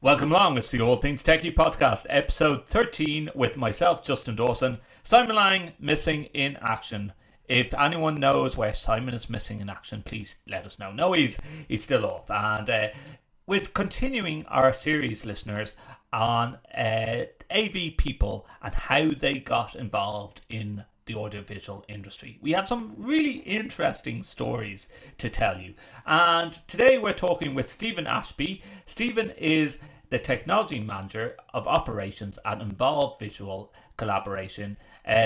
Welcome along, it's the All Things TechIE podcast, episode 13 with myself, Justin Dawson. Simon Lang, missing in action. If anyone knows where Simon is missing in action, please let us know. No, he's still off. And we're continuing our series, listeners, on AV people and how they got involved in the audiovisual industry. We have some really interesting stories to tell you. And today we're talking with Stephen Ashby. Stephen is the technology manager of operations at Involved Visual Collaboration,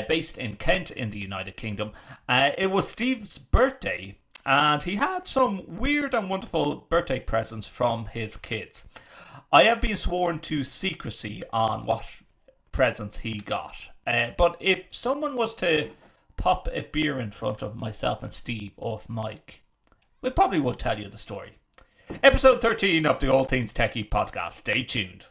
based in Kent in the United Kingdom. It was Steve's birthday, and he had some weird and wonderful birthday presents from his kids. I have been sworn to secrecy on what presents he got. But if someone was to pop a beer in front of myself and Steve off mic, we probably would tell you the story. Episode 13 of the All Things TechIE podcast. Stay tuned.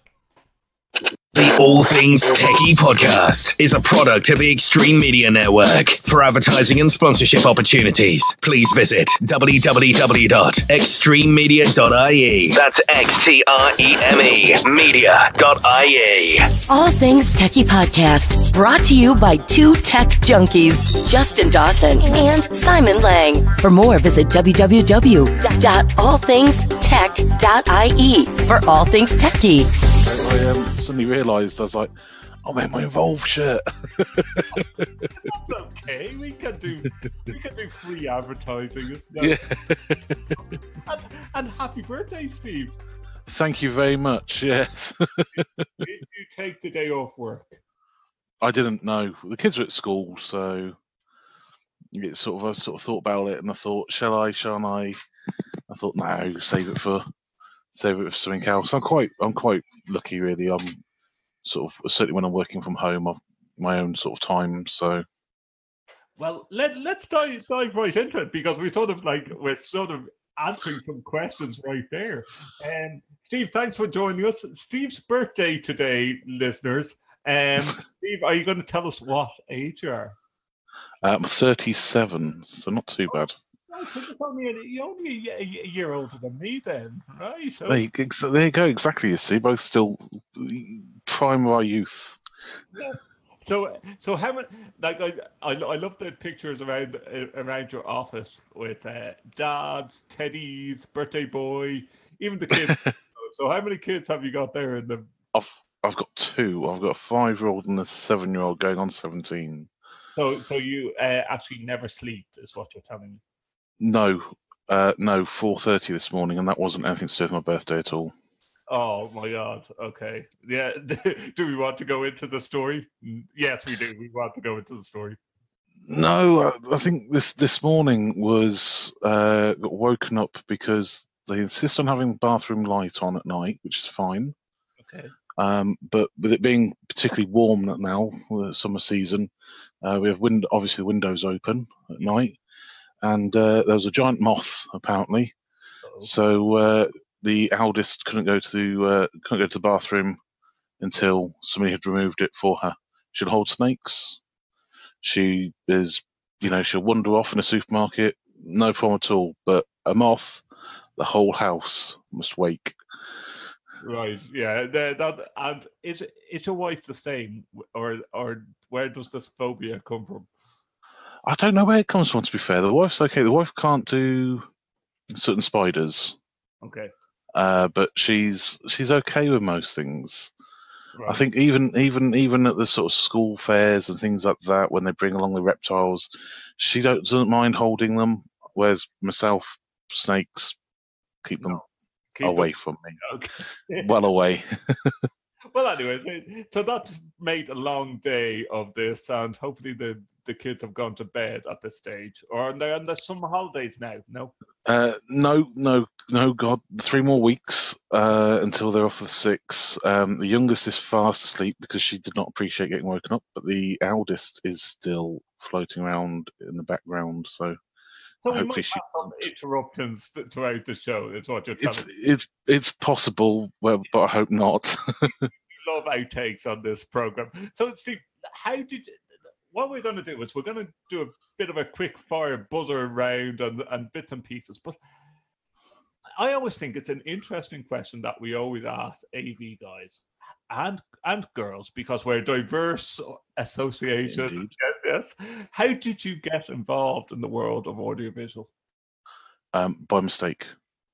The All Things TechIE podcast is a product of the Extreme Media Network. For advertising and sponsorship opportunities, please visit www.extrememedia.ie. That's XTREME media.ie. All Things TechIE podcast, brought to you by two tech junkies, Justin Dawson and Simon Lang. For more, visit www.allthingstech.ie for All Things TechIE. I suddenly realised, I was like, I'm in my Involved shirt. That's okay. We can do free advertising. Yeah. and happy birthday, Steve. Thank you very much. Yes. Did you take the day off work? I didn't know. The kids were at school, so I sort of thought about it, and I thought, shan't I? I thought, no, save it for something else. I'm quite lucky, really. I'm sort of, certainly when I'm working from home, I've my own sort of time. So, well, let's dive right into it, because we're sort of answering some questions right there. And Steve, thanks for joining us. Steve's birthday today, listeners. Steve, are you going to tell us what age you are? I'm 37, so not too bad. So you're only a year older than me then, right? So, there you go, exactly. You see, both still prime of our youth. Yeah. So how many? Like I love the pictures around your office with dads, teddies, birthday boy, even the kids. So how many kids have you got there in the? I've got two. I've got a 5-year-old and a 7-year-old going on 17. So you actually never sleep, is what you're telling me? No, 4:30 this morning, and that wasn't anything to do with my birthday at all. Oh my God! Okay, yeah. Do we want to go into the story? Yes, we do. We want to go into the story. No, I think this morning was got woken up because they insist on having the bathroom light on at night, which is fine. Okay. But with it being particularly warm now, the summer season, we have obviously the windows open at night. And there was a giant moth, apparently. Uh-oh. So the eldest couldn't go to the bathroom until somebody had removed it for her. She'll hold snakes. She is, she'll wander off in a supermarket, no problem at all. But a moth, the whole house must wake. Right. Yeah. And is your wife the same, or where does this phobia come from? I don't know where it comes from, to be fair. The wife's okay. The wife can't do certain spiders. Okay. But she's okay with most things. Right. I think even at the sort of school fairs and things like that, when they bring along the reptiles, she doesn't mind holding them. Whereas myself, snakes, keep them away from me. Okay. Well away. Well, anyway, so that's made a long day of this, and hopefully the kids have gone to bed at this stage, or are there summer holidays now? No. No. God, 3 more weeks until they're off for the 6. The youngest is fast asleep because she did not appreciate getting woken up, but the eldest is still floating around in the background. So hopefully she have some interruptions throughout the show. Is what you're telling me. It's possible, well, but I hope not. We love outtakes on this program. So, Steve, what we're going to do is we're going to do a bit of a quick fire buzzer round and bits and pieces. But I always think it's an interesting question that we always ask AV guys and girls, because we're a diverse association. Indeed. Yes. How did you get involved in the world of audiovisual? By mistake.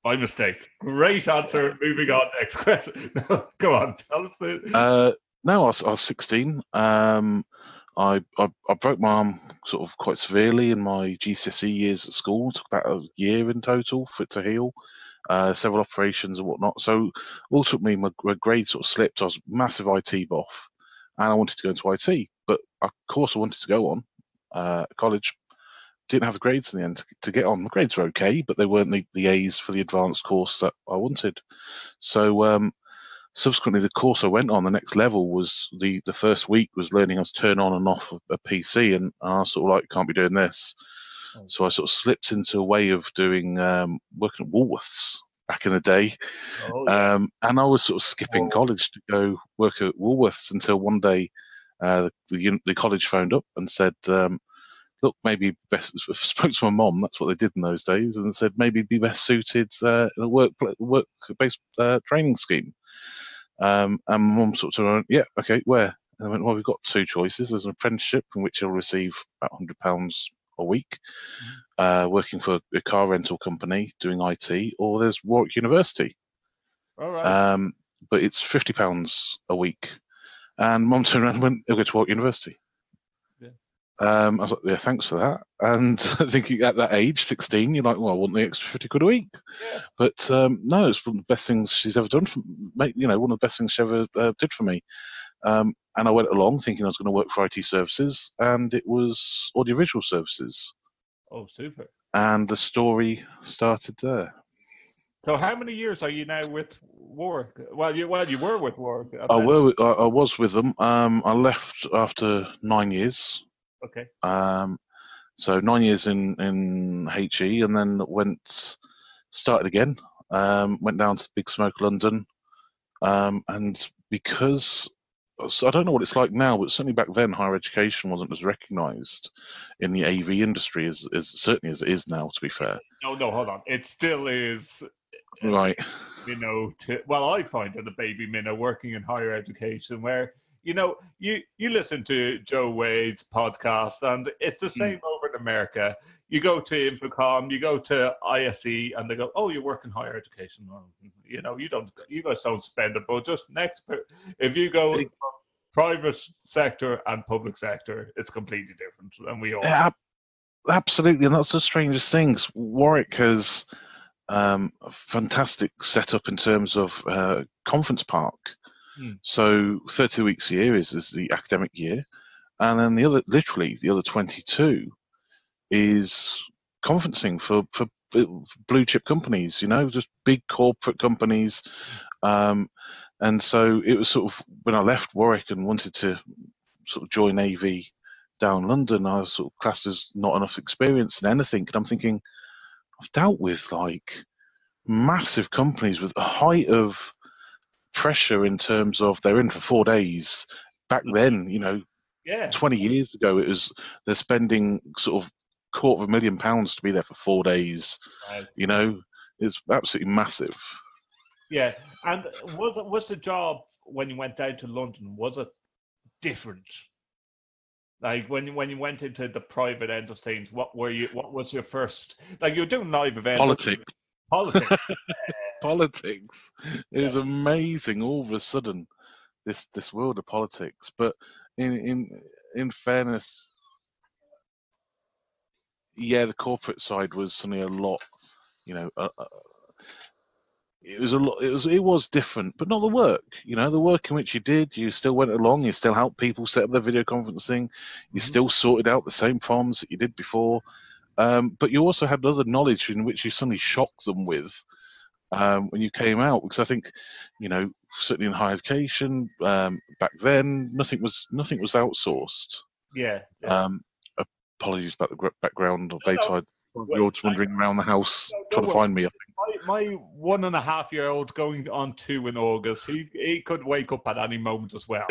By mistake. Great answer. Moving on. Next question. No, go on. Tell us No, I was 16. I broke my arm sort of quite severely in my GCSE years at school. It took about a year in total for it to heal. Several operations and whatnot. So all took me, my grade sort of slipped. I was a massive IT buff and I wanted to go into IT. But of course I wanted to go on college. Didn't have the grades in the end to get on. The grades were okay, but they weren't the A's for the advanced course that I wanted. So subsequently, the course I went on, the next level was the first week was learning how to turn on and off a PC, and I was sort of like, can't be doing this. So I sort of slipped into a way of doing working at Woolworths back in the day. And I was sort of skipping college to go work at Woolworths until one day the college phoned up and said, look, maybe best, spoke to my mom, that's what they did in those days, and said maybe be best suited in a work-based training scheme. And my mum sort of went, yeah, okay, where? And I went, well, we've got two choices. There's an apprenticeship in which you'll receive about £100 a week, working for a car rental company doing IT, or there's Warwick University. All right. But it's £50 a week. And Mum turned around and went, you'll go to Warwick University. I was like, yeah, thanks for that. And thinking at that age, 16, you're like, well, I want the extra 50 quid a week. Yeah. But no, it's one of the best things she's ever done for me. You know, one of the best things she ever did for me. And I went along thinking I was going to work for IT services, and it was audiovisual services. Oh, super. And the story started there. So how many years are you now with Warwick? Well, you were with Warwick. I was with them. I left after 9 years. Okay. So 9 years in HE, and then started again. Went down to Big Smoke London, and because I don't know what it's like now, but certainly back then higher education wasn't as recognised in the AV industry as certainly as it is now. To be fair. No, hold on. It still is. Right. I find it a baby minnow working in higher education where. You know, you listen to Joe Wade's podcast, and it's the same over in America. You go to Infocom, you go to ISE, and they go, "Oh, you work in higher education." Well, you know, you guys don't spend it, but just if you go private sector and public sector, it's completely different, and we all absolutely, and that's the strangest things. Warwick has a fantastic setup in terms of conference park. So 30 weeks a year is the academic year, and then the other 22 is conferencing for blue chip companies, you know, just big corporate companies. And so it was sort of when I left Warwick and wanted to sort of join AV down London, I was sort of classed as not enough experience in anything. And I'm thinking, I've dealt with like massive companies with a height of pressure in terms of they're in for 4 days. Back then, you know, 20 years ago, they're spending sort of £250,000 to be there for 4 days. Right. You know, it's absolutely massive. Yeah, and was the job when you went down to London, was it different? Like when you went into the private end of things, what was your first? Like you're doing live events. Politics. Politics. It was amazing all of a sudden, this world of politics. But in fairness, yeah, the corporate side was something a lot, you know, it was a lot. It was different, but not the work. You know, the work in which you did, you still went along. You still helped people set up their video conferencing. You still sorted out the same problems that you did before. But you also had other knowledge in which you suddenly shocked them with when you came out. Because I think, you know, certainly in higher education back then, nothing was outsourced. Yeah. Apologies about the background of Vayside. You're just wandering around the house trying to find me. I think my 1.5-year-old going on 2 in August. He could wake up at any moment as well.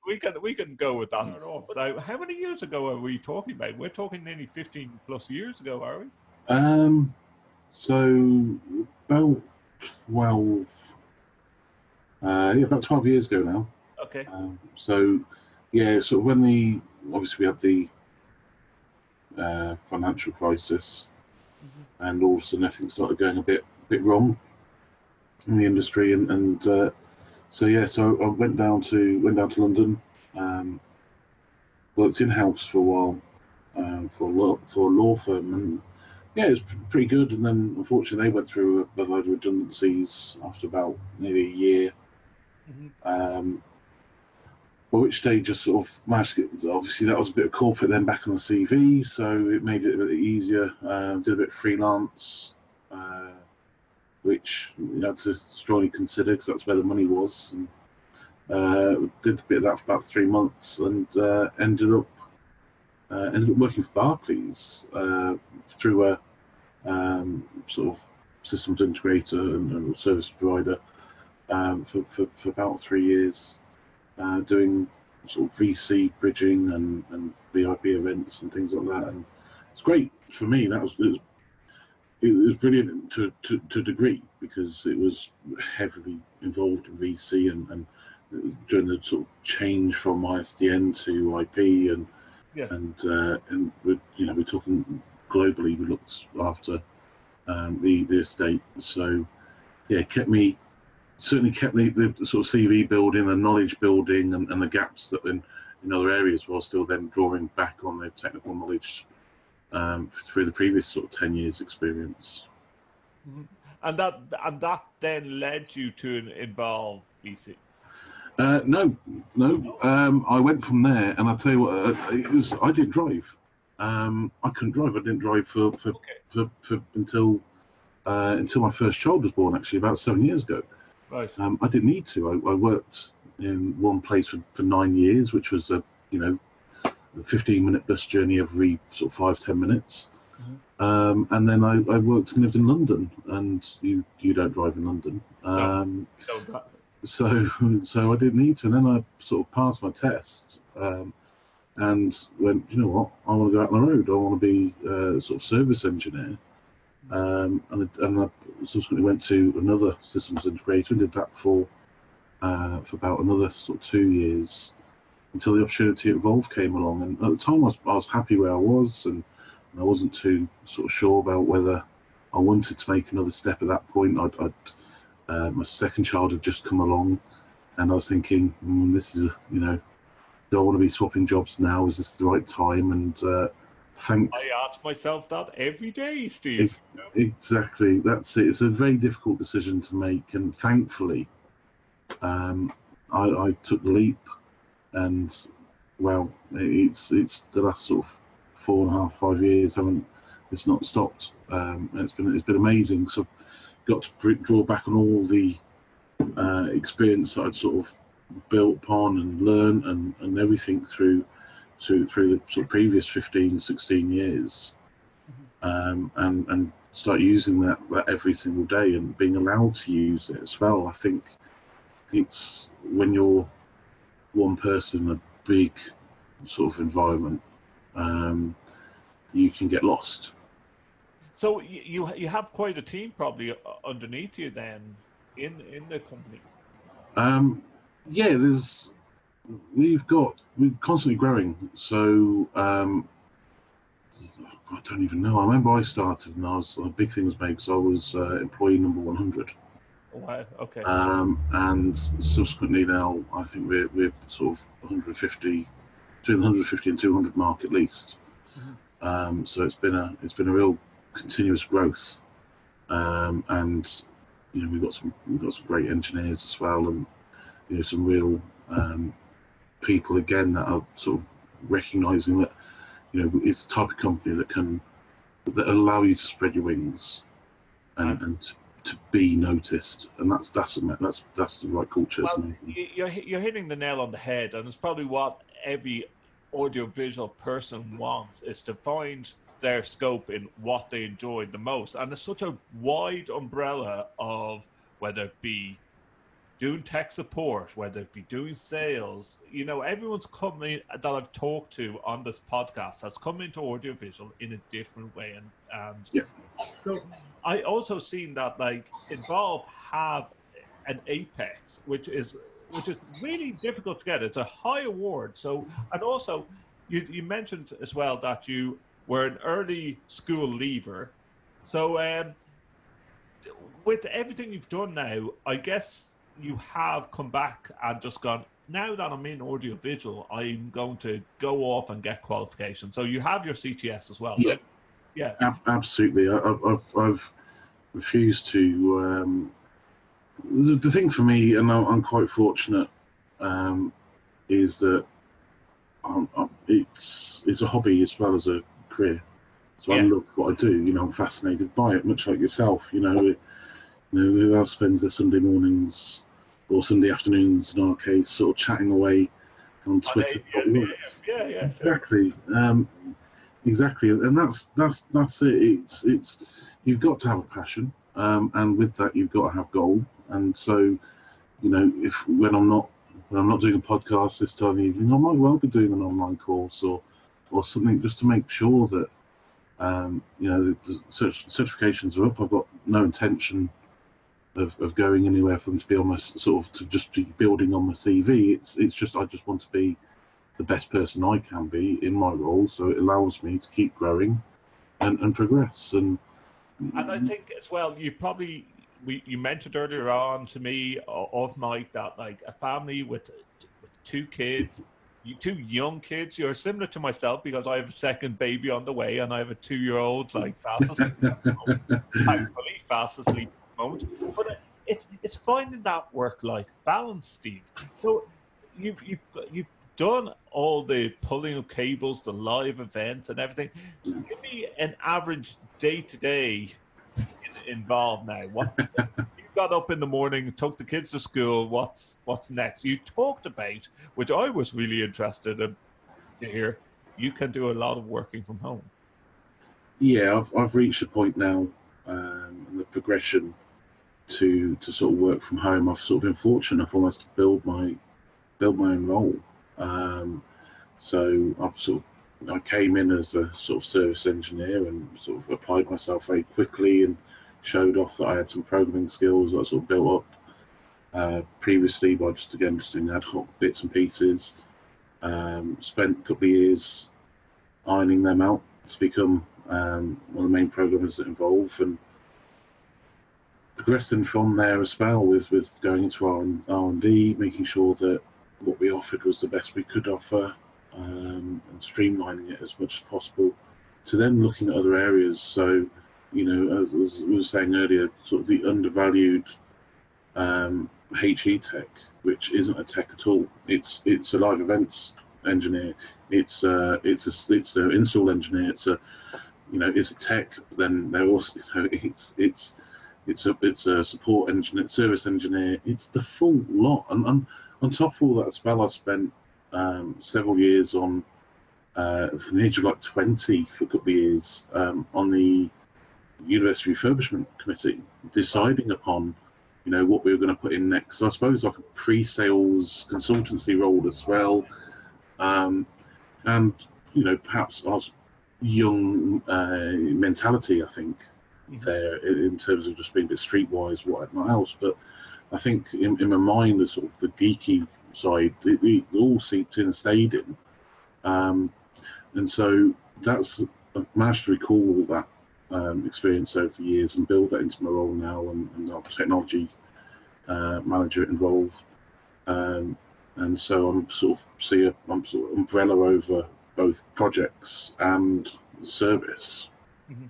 We can go with that. But how many years ago are we talking about? We're talking nearly 15 plus years ago, are we? So about 12, about 12 years ago now. Okay. So yeah, sort of when obviously we had the financial crisis, and all of a sudden everything started going a bit wrong in the industry, and so I went down to London, worked in house for a while, for a law firm, and yeah, it was pretty good. And then unfortunately they went through a load of redundancies after about nearly a year. By which they just sort of managed to get, obviously that was a bit of corporate then back on the CV, so it made it a bit easier. Did a bit of freelance, which you had to strongly consider because that's where the money was. And, did a bit of that for about 3 months, and ended up working for Barclays through a sort of systems integrator and service provider for about 3 years. Doing sort of VC bridging and VIP events and things like that, and it's great for me. It was brilliant to a degree because it was heavily involved in VC and during the sort of change from ISDN to IP and we're talking globally. We looked after the estate, so yeah, certainly kept the sort of CV building and knowledge building and the gaps that in other areas, while still then drawing back on the technical knowledge through the previous sort of 10 years experience. And that then led you to involve VC? No. I went from there, and I'll tell you what, I didn't drive. I couldn't drive. I didn't drive for until my first child was born, actually, about 7 years ago. Right. I didn't need to. I worked in one place for 9 years, which was a 15-minute bus journey every sort of 5-10 minutes. And then I worked and lived in London, and you don't drive in London. So I didn't need to. And then I sort of passed my test and went, you know what, I want to go out on the road. I want to be a sort of service engineer. And I subsequently went to another systems integrator and did that for about another sort of 2 years until the opportunity at Evolve came along. And at the time, I was happy where I was, and I wasn't too sort of sure about whether I wanted to make another step at that point. My second child had just come along, and I was thinking, this is do I want to be swapping jobs now? Is this the right time? And I ask myself that every day, Steve. Exactly, that's it. It's a very difficult decision to make, and thankfully, I took the leap, and well, it's the last sort of 4.5-5 years. It's not stopped. And it's been amazing. So I've got to draw back on all the experience that I'd sort of built upon and learned and everything through the sort of previous 15-16 years, and start using that every single day and being allowed to use it as well. I think it's when you're one person in a big sort of environment, you can get lost. So you have quite a team probably underneath you then in the company. Yeah, we're constantly growing. So I don't even know. I remember I started and a big thing was made because I was employee number 100. Wow. Okay. And subsequently now I think we're sort of 150, between 150 and 200 mark at least. So it's been a real continuous growth, and we've got some great engineers as well, and some real people again that are sort of recognizing that it's the type of company that allow you to spread your wings and to be noticed, and that's the right culture. Well, you're hitting the nail on the head, and it's probably what every audiovisual person wants, is to find their scope in what they enjoy the most. And it's such a wide umbrella of whether it be doing tech support, whether it be doing sales, everyone's coming that I've talked to on this podcast has come into audiovisual in a different way. And Yeah. so I also seen that like Involve have an Apex, which is really difficult to get. It's a high award. So, and also you mentioned as well that you were an early school leaver. So with everything you've done now, I guess you have come back and just gone, now that I'm in audiovisual, I'm going to go off and get qualification. So you have your CTS as well, Yeah. right? Yeah. Absolutely. I've refused to. The thing for me, and I'm quite fortunate, is that it's a hobby as well as a career. So I love what I do. I'm fascinated by it, much like yourself. Who else spends their Sunday mornings or Sunday afternoons, in our case, sort of chatting away on Twitter? Yeah. Exactly. Exactly, and that's it. It's you've got to have a passion, and with that you've got to have goal. And so, if when I'm not doing a podcast this time of evening, I might well be doing an online course or something just to make sure that the certifications are up. I've got no intention of going anywhere for them to be on my to just be building on my CV. It's just I just want to be the best person I can be in my role, so it allows me to keep growing and progress. And I think as well, you mentioned earlier on to me off mic that like a family with 2 kids, two young kids, you're similar to myself because I have a second baby on the way and I have a 2-year-old like fast asleep, thankfully fast asleep at the moment. But it's finding that work-life balance, Steve. So you've done all the pulling of cables, the live events and everything. Give me an average day-to-day involved now. What you got up in the morning, took the kids to school, what's next? You talked about, which I was really interested in to hear, you can do a lot of working from home. Yeah, I've reached a point now in the progression to sort of work from home. I've sort of been fortunate enough almost to build my own role. So I came in as a sort of service engineer and sort of applied myself very quickly and showed off that I had some programming skills that I sort of built up previously by just doing ad hoc bits and pieces. Spent a couple of years ironing them out to become one of the main programmers that involve, and progressing from there as well with going into R&D, making sure that what we offered was the best we could offer, and streamlining it as much as possible, to then looking at other areas. So, as I was saying earlier, sort of the undervalued HE tech, which isn't a tech at all. It's a live events engineer. It's an install engineer. It's a tech. But then they're also it's a support engineer, service engineer. It's the full lot. And on top of all that as well, I spent several years from the age of like 20 for a couple of years on the University Refurbishment Committee, deciding upon what we were going to put in next. So I suppose like a pre-sales consultancy role as well, and perhaps I was young mentality, I think, there in terms of just being a bit streetwise, whatnot else. But I think in my mind, the sort of the geeky side, it all seeped in and stayed in, and so I've managed to recall all that experience over the years and build that into my role now, and I'm technology manager involved, and so I'm sort of umbrella over both projects and service. Mm-hmm.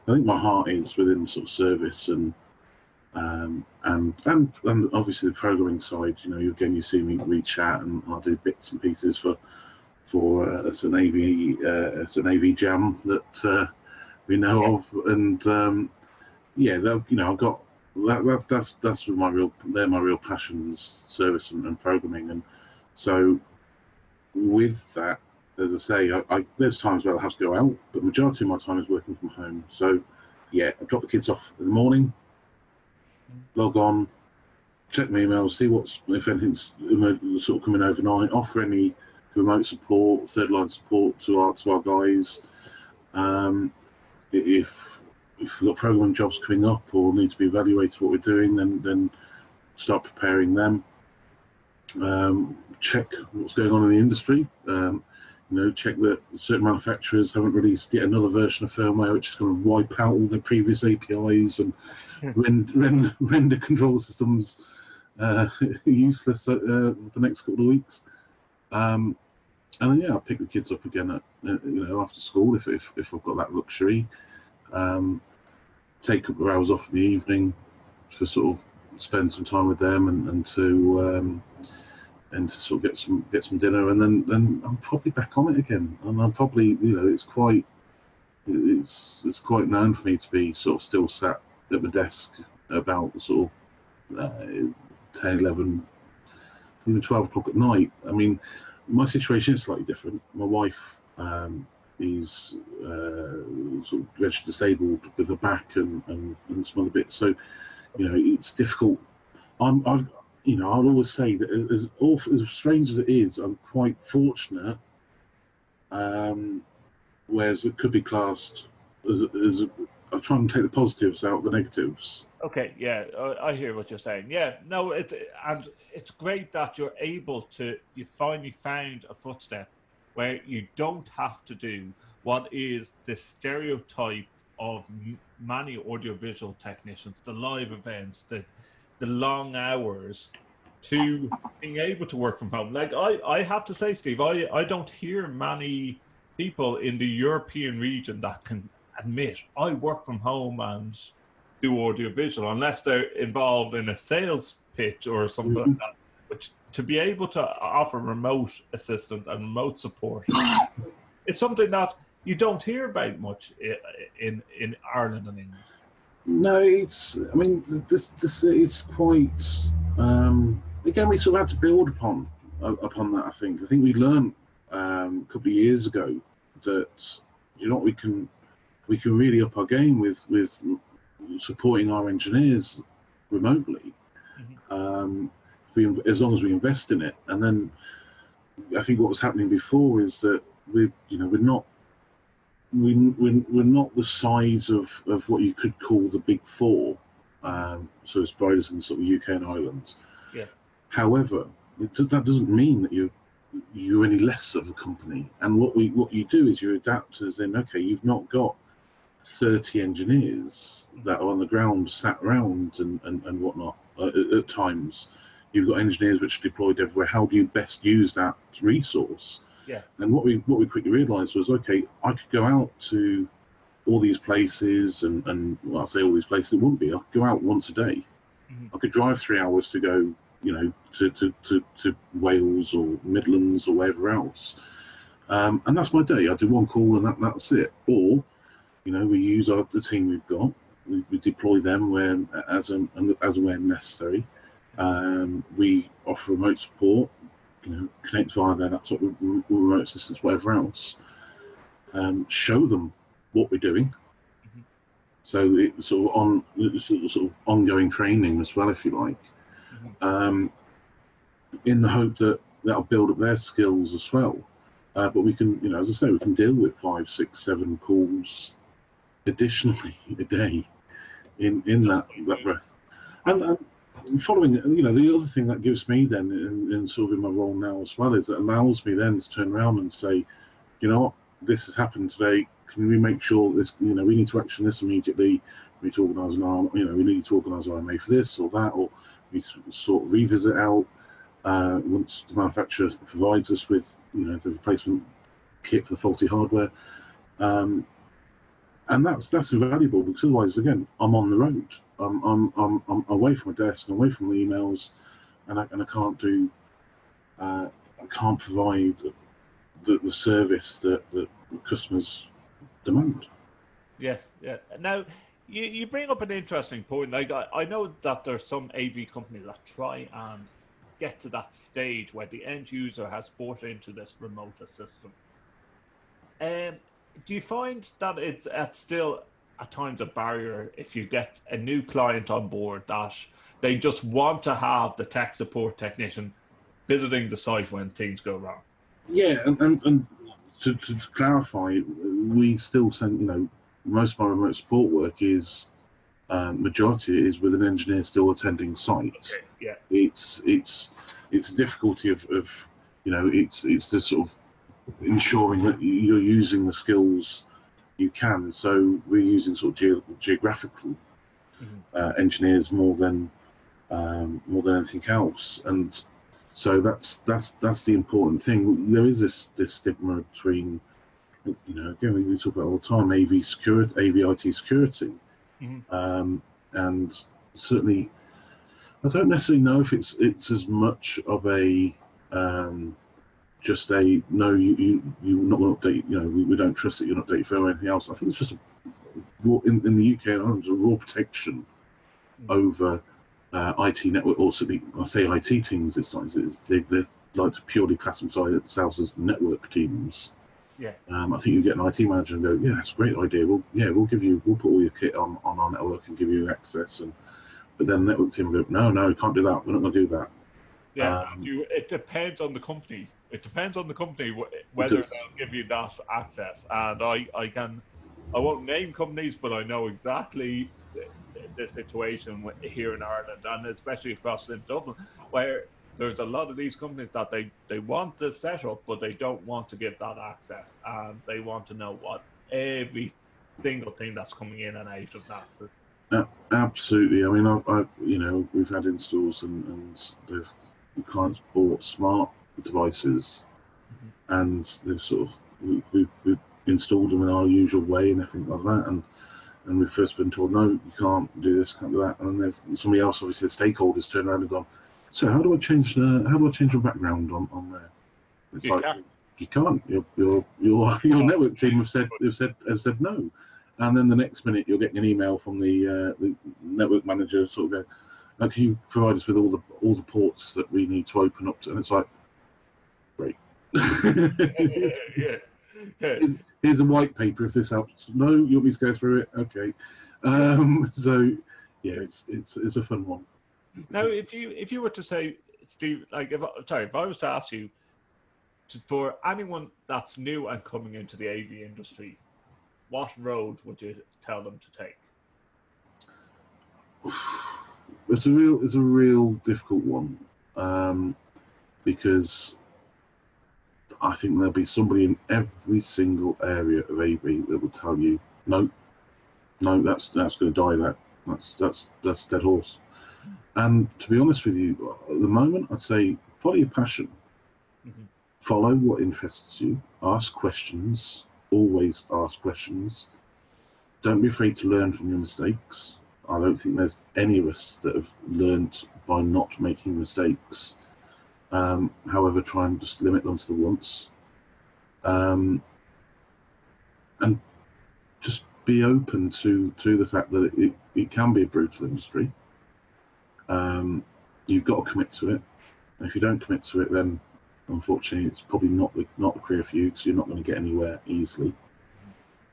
I think my heart is within sort of service and obviously the programming side. You see me chat and I'll do bits and pieces for it's an AV jam that we know of, and I've got that's my real passions, service and programming, and so with that, as I say, there's times where I have to go out, but the majority of my time is working from home. So, I drop the kids off in the morning, log on, check my emails, see if anything's sort of coming overnight. Offer any remote support, third line support to our guys. If we've got programming jobs coming up or need to be evaluated what we're doing, then start preparing them. Check what's going on in the industry. Check that certain manufacturers haven't released yet another version of firmware which is going to wipe out all their previous APIs and render control systems useless for the next couple of weeks. And then I'll pick the kids up again at after school if I've got that luxury. Take a couple of hours off in the evening to sort of spend some time with them and to sort of get some dinner, and then I'm probably back on it again. And I'm probably it's quite known for me to be sort of still sat at the desk about sort of 10, 11, even 12 o'clock at night. I mean, my situation is slightly different. My wife is sort of registered disabled with her back and some other bits, so it's difficult. I'll always say that as strange as it is, I'm quite fortunate. Whereas it could be classed as I try and take the positives out of the negatives. Okay, yeah, I hear what you're saying. Yeah, no, it's great that you're able to. You finally found a footstep where you don't have to do what is the stereotype of many audiovisual technicians, the live events, the long hours, to being able to work from home. Like I have to say, Steve, I don't hear many people in the European region that can admit I work from home and do audiovisual, unless they're involved in a sales pitch or something like that. But to be able to offer remote assistance and remote support, it's something that you don't hear about much in Ireland and England. No, it's it's quite. Again, we sort of had to build upon that. I think we learned a couple of years ago that we can really up our game with supporting our engineers remotely, as long as we invest in it. And then I think what was happening before is that we're not the size of what you could call the big four, so it's providers in sort of UK and Ireland. Yeah. However, that doesn't mean that you're any less of a company. And what you do is you adapt as in, okay, you've not got 30 engineers that are on the ground sat around and whatnot at times. You've got engineers which are deployed everywhere. How do you best use that resource? Yeah. And what we quickly realised was, okay, I could go out to all these places, and well, I'll say all these places, it wouldn't be. I could go out once a day. I could drive 3 hours to go, to Wales or Midlands or wherever else. And that's my day. I do one call and that's it. Or, we use the team we've got. We deploy them as and when necessary. We offer remote support. Connect via their laptop with remote assistance, whatever else. Show them what we're doing. So it's sort of ongoing training as well, if you like, in the hope that that'll build up their skills as well. But we can, as I say, we can deal with 5, 6, 7 calls additionally a day in that breath. And following, the other thing that gives me then in sort of in my role now as well is it allows me then to turn around and say, what, this has happened today. Can we make sure this, we need to action this immediately. We need to organise we need to organise RMA for this or that, or we sort of revisit out once the manufacturer provides us with, the replacement kit for the faulty hardware. And that's invaluable, because otherwise, again, I'm on the road. I'm away from my desk, I'm away from the emails, and I can't provide the service that customers demand. Yes, yeah. Now, you bring up an interesting point. Like I know that there's some AV companies that try and get to that stage where the end user has bought into this remote assistance. Do you find that it's still at times a barrier if you get a new client on board that They just want to have the tech support technician visiting the site when things go wrong. Yeah, and to clarify, we still send, most of our remote support work is, majority is with an engineer still attending site. Okay, yeah. It's a difficulty of it's the sort of ensuring that you're using the skills you can. So we're using sort of geographical engineers more than anything else, and so that's the important thing. There is this stigma between, again, we talk about all the time, AV security, AV IT security, and certainly I don't necessarily know if it's as much of a just a no, you're not going to update. We don't trust that you're not updating firm or anything else. I think it's just in the UK and Ireland, a raw protection over IT network, or certainly I say IT teams. It's not. They like to purely classify themselves as network teams. Yeah. I think you get an IT manager and go, yeah, that's a great idea. We'll put all your kit on our network and give you access. But then the network team will go, no, you can't do that. We're not going to do that. Yeah, it depends on the company. It depends on the company whether they'll give you that access. And I won't name companies, but I know exactly the situation here in Ireland, and especially across in Dublin, where there's a lot of these companies that they want the setup, but they don't want to give that access, and they want to know what every single thing that's coming in and out of that. Absolutely. I mean, we've had installs and the clients bought smart devices, and they've sort of we've installed them in our usual way and everything like that, and we've first been told, no, you can't do this, can't do that, and then somebody else, obviously the stakeholders, turned around and gone, so how do I change the background on there? It's you can't. Your network team has said no, and then the next minute you're getting an email from the network manager sort of going, can you provide us with all the ports that we need to open up to? And it's like, great. Here's a white paper if this helps. No, you want me to go through it? Okay. So yeah, it's a fun one. Now, if you were to say, Steve, like if I was to ask you, for anyone that's new and coming into the AV industry, what road would you tell them to take? It's a real difficult one, because I think there'll be somebody in every single area of AV that will tell you, no, that's going to die. That's dead horse. And to be honest with you, at the moment, I'd say follow your passion, follow what interests you, ask questions, always ask questions. Don't be afraid to learn from your mistakes. I don't think there's any of us that have learned by not making mistakes. However, try and just limit them to the once. And just be open to the fact that it can be a brutal industry. You've got to commit to it. And if you don't commit to it, then unfortunately it's probably not the career for you, because you're not going to get anywhere easily.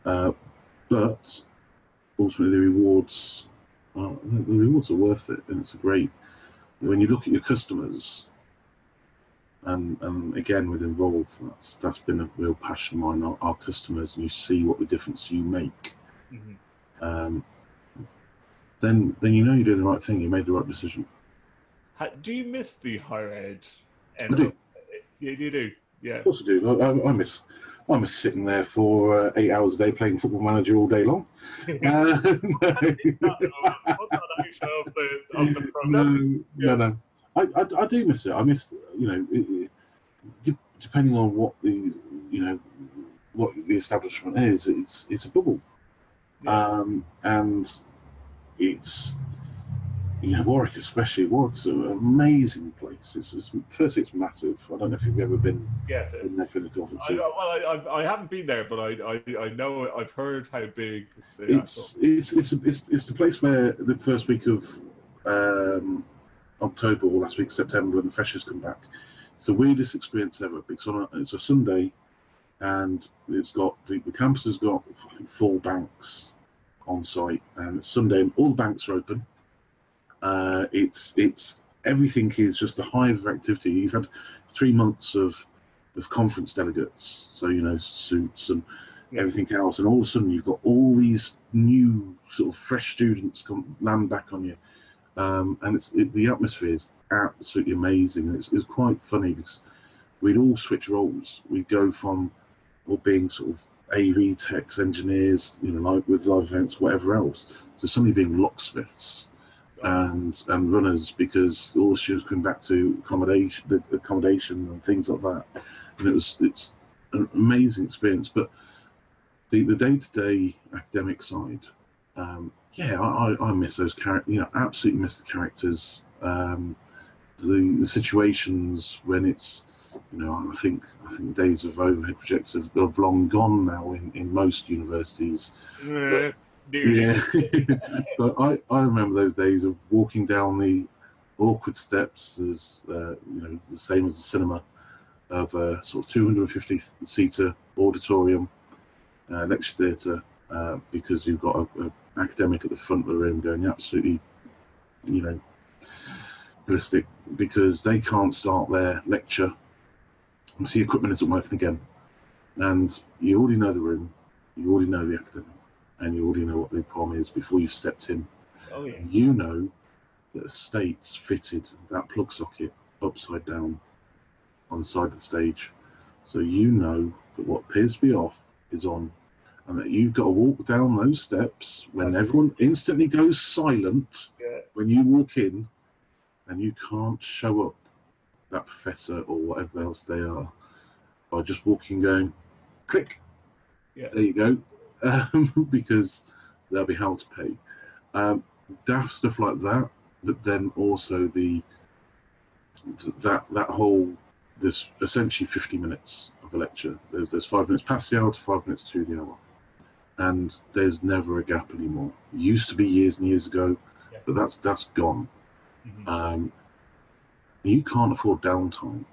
But ultimately the rewards are worth it, and it's a great, when you look at your customers, and again with Involve, that's been a real passion of mine, our customers, and you see what the difference you make. Then you know you're doing the right thing, you made the right decision. Do you miss the higher ed? I do. You do, yeah. Of course I do. I miss sitting there for 8 hours a day playing Football Manager all day long. No. I do miss it. I miss, depending on what what the establishment is, it's a bubble. Yeah. And it's, Warwick especially. Warwick's an amazing place. Firstly, it's massive. I don't know if you've ever been in there for the conferences. I haven't been there, but I know, I've heard how big. It's the place where the first week of October or last week September, when the freshers come back, it's the weirdest experience ever. Because it's a Sunday, and it's got the campus has got, I think, 4 banks on site, and it's Sunday and all the banks are open. It's everything is just a hive of activity. You've had 3 months of conference delegates, so suits and everything else, and all of a sudden you've got all these new sort of fresh students land back on you, and the atmosphere is absolutely amazing. It's quite funny because we'd all switch roles. We'd go from all being sort of AV techs, engineers, like with live events, whatever else, to suddenly being locksmiths and runners, because all the students coming back to accommodation and things like that. And it's an amazing experience. But the day-to-day academic side, I miss those characters. Absolutely miss the characters. The situations when it's, I think days of overhead projectors have long gone now in most universities. Yeah, but I remember those days of walking down the awkward steps, as the same as the cinema, of a sort of 250-seater auditorium, lecture theatre, because you've got an academic at the front of the room going absolutely, ballistic, because they can't start their lecture and the equipment isn't working again. And you already know the room, you already know the academic, and you already know what the problem is before you've stepped in. Oh, yeah. You know that a state's fitted that plug socket upside down on the side of the stage. So you know that what appears to be off is on, and that you've got to walk down those steps when everyone instantly goes silent when you walk in, and you can't show up that professor or whatever else they are by just walking, going, click, there you go, because they'll be held to pay. Daft stuff like that, but then also that whole, this essentially 50 minutes of a lecture. There's 5 minutes past the hour to 5 minutes to the hour, and there's never a gap anymore. It used to be years and years ago, but that's gone. Mm-hmm. You can't afford downtime.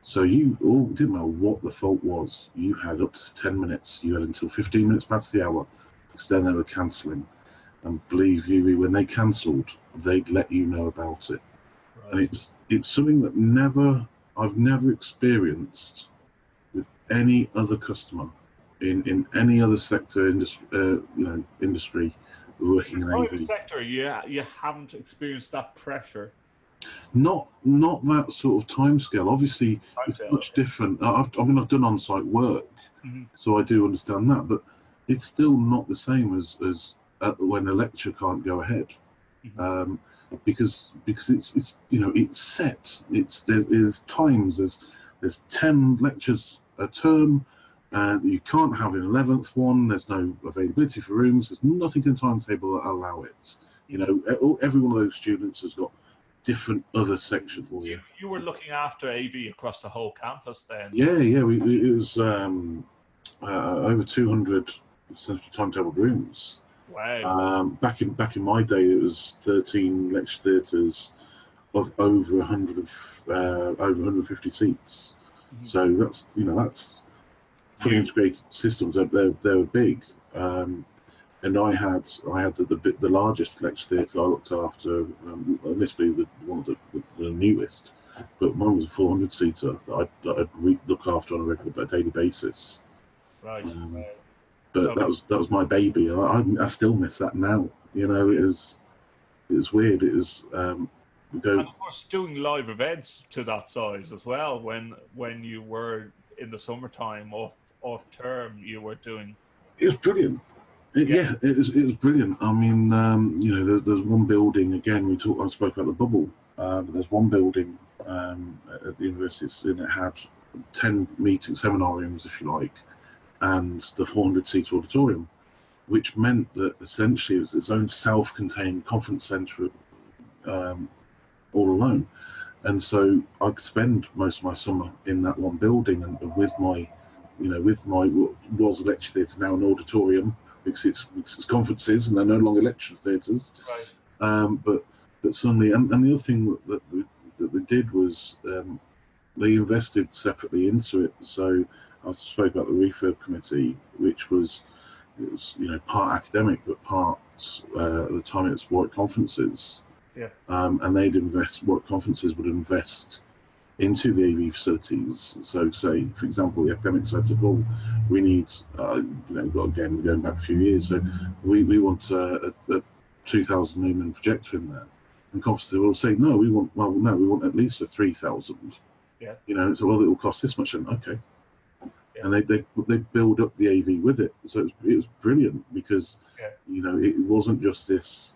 So you all didn't matter what the fault was. You had up to 10 minutes. You had until 15 minutes past the hour, because then they were cancelling. And believe you, when they cancelled, they'd let you know about it. Right. And it's something that I've never experienced with any other customer in any other sector industry working in AV. Sector, you haven't experienced that pressure. Not that sort of timescale. Obviously, it's much different. I've done on-site work, so I do understand that, but it's still not the same as when a lecture can't go ahead, because it's set. There's times. There's 10 lectures a term, and you can't have an 11th one. There's no availability for rooms. There's nothing in the timetable that allow it. Every one of those students has got different other sections. You were looking after AV across the whole campus then? Yeah. It was over 200 timetable rooms. Wow. Back in my day, it was 13 lecture theatres of over 150 seats. So that's fully integrated systems. They were big. And I had the largest lecture theatre I looked after, initially one of the newest, but mine was a 400-seater that I'd look after on a regular daily basis. Right. But that was my baby. I still miss that now. It was weird. It was and of course doing live events to that size as well. When you were in the summertime off term, you were doing. It was brilliant. It was brilliant. I mean, there's one building, again, I spoke about the bubble, but there's one building at the university, and it had 10 seminar rooms, if you like, and the 400-seat auditorium, which meant that essentially it was its own self-contained conference centre all alone. And so I could spend most of my summer in that one building, and with my what was a lecture theatre, now an auditorium, because it's conferences and they're no longer lecture theatres. Right. But suddenly, and the other thing that they did was they invested separately into it. So I spoke about the refurb committee, which was part academic, but part at the time it was Warwick conferences. Yeah. And they'd invest, what conferences would invest into the AV facilities. So, say, for example, the academic side said, well, we need, again, going back a few years, so we want a 2,000 lumen projector in there. And conferences will say, no, we want at least a 3,000. Yeah. So, well, it will cost this much, and okay. Yeah. And they build up the AV with it. So it was brilliant because, it wasn't just this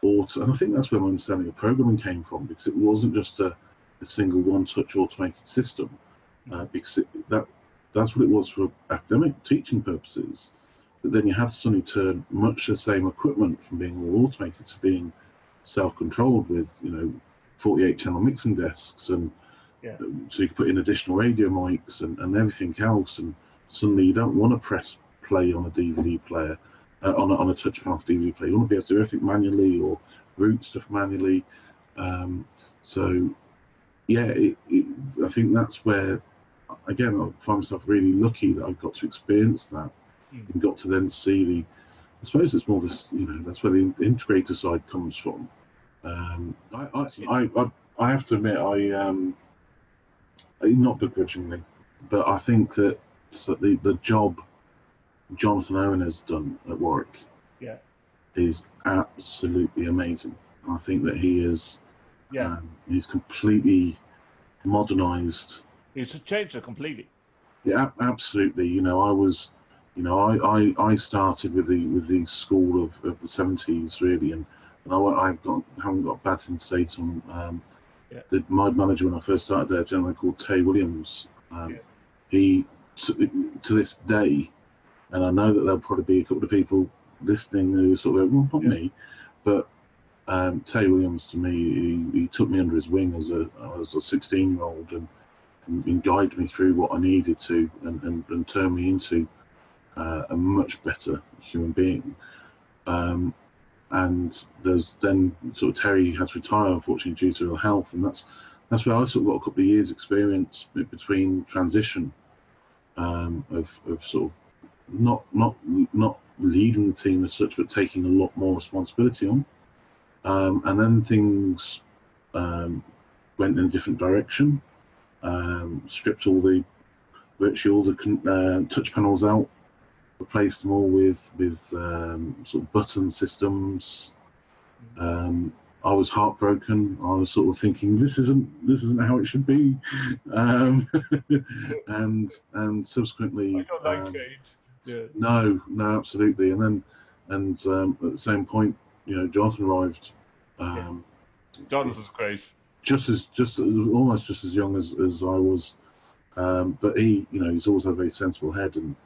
auto, and I think that's where my understanding of programming came from, because it wasn't just a single one-touch automated system, because that's what it was for academic teaching purposes. But then you had to suddenly turn much the same equipment from being all automated to being self-controlled with 48-channel mixing desks, and so you could put in additional radio mics and everything else, and suddenly you don't want to press play on a DVD player, on a touch panel DVD player. You want to be able to do everything manually or route stuff manually. I think that's where, again, I find myself really lucky that I got to experience that and got to then see I suppose it's more this, that's where the integrator side comes from. I have to admit, not begrudgingly, but I think that the job Jonathan Owen has done at Warwick is absolutely amazing. I think that he is, he's completely modernised. He's changed it completely. Yeah, absolutely. I started with the school of the 70s really, and haven't got bad things to say to him. My manager when I first started there, a gentleman called Tay Williams, he to this day, and I know that there'll probably be a couple of people listening who sort of, well, not me, but Tay Williams, to me, he took me under his wing as a 16-year-old and guided me through what I needed to, and turned me into a much better human being. And there's then sort of Terry had to retire, unfortunately, due to ill health, and that's where I sort of got a couple of years' experience between transition of sort of not leading the team as such, but taking a lot more responsibility on. And then things went in a different direction. Stripped virtually all the touch panels out, replaced them all with sort of button systems. I was heartbroken. I was sort of thinking, this isn't how it should be. And subsequently, I don't like change. Yeah. No, absolutely. And at the same point, Jonathan arrived. Jonathan's great. Almost just as young as I was, but he's always had a very sensible head, and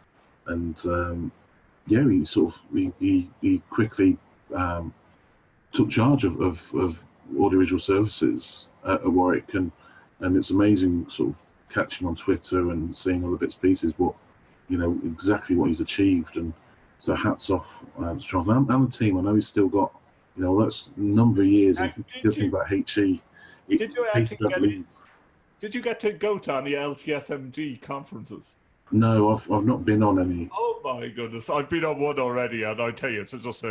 he quickly took charge of audiovisual services at Warwick, and it's amazing sort of catching on Twitter and seeing all the bits and pieces exactly what he's achieved, and so hats off to Jonathan and the team. I know he's still got that's a number of years. I still think about HE. Did you get to go to any LTSMG conferences? No, I've not been on any. Oh my goodness, I've been on one already, and I tell you, it's just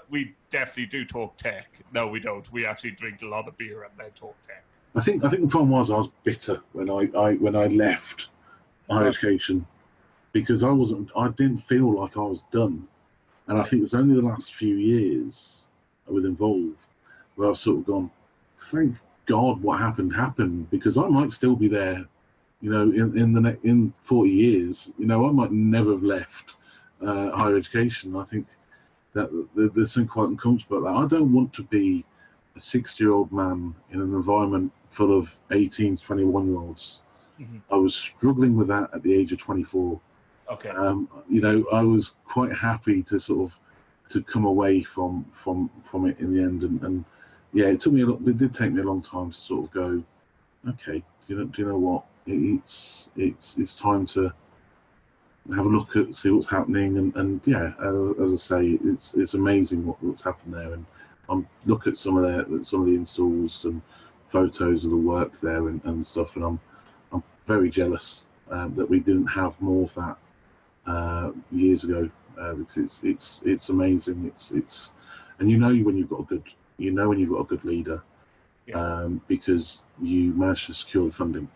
we definitely do talk tech. No, we don't. We actually drink a lot of beer and then talk tech. I think the problem was I was bitter when I left higher education, because I didn't feel like I was done, and I think it's only the last few years with Involve where I've sort of gone, thank God what happened, because I might still be there, in 40 years, I might never have left higher education. I think that there's something quite uncomfortable about that. I don't want to be a 60-year-old man in an environment full of 18 to 21-year-olds. Mm-hmm. I was struggling with that at the age of 24. Okay. I was quite happy to come away from it in the end, and it took me it did take me a long time to sort of go, okay, do you know what? It's time to have a look at, see what's happening, and as I say, it's amazing what's happened there, and I'm look at some of the installs and photos of the work there and stuff, and I'm very jealous that we didn't have more of that years ago, because it's amazing. It's and you know when you've got a good leader, because you manage to secure the funding.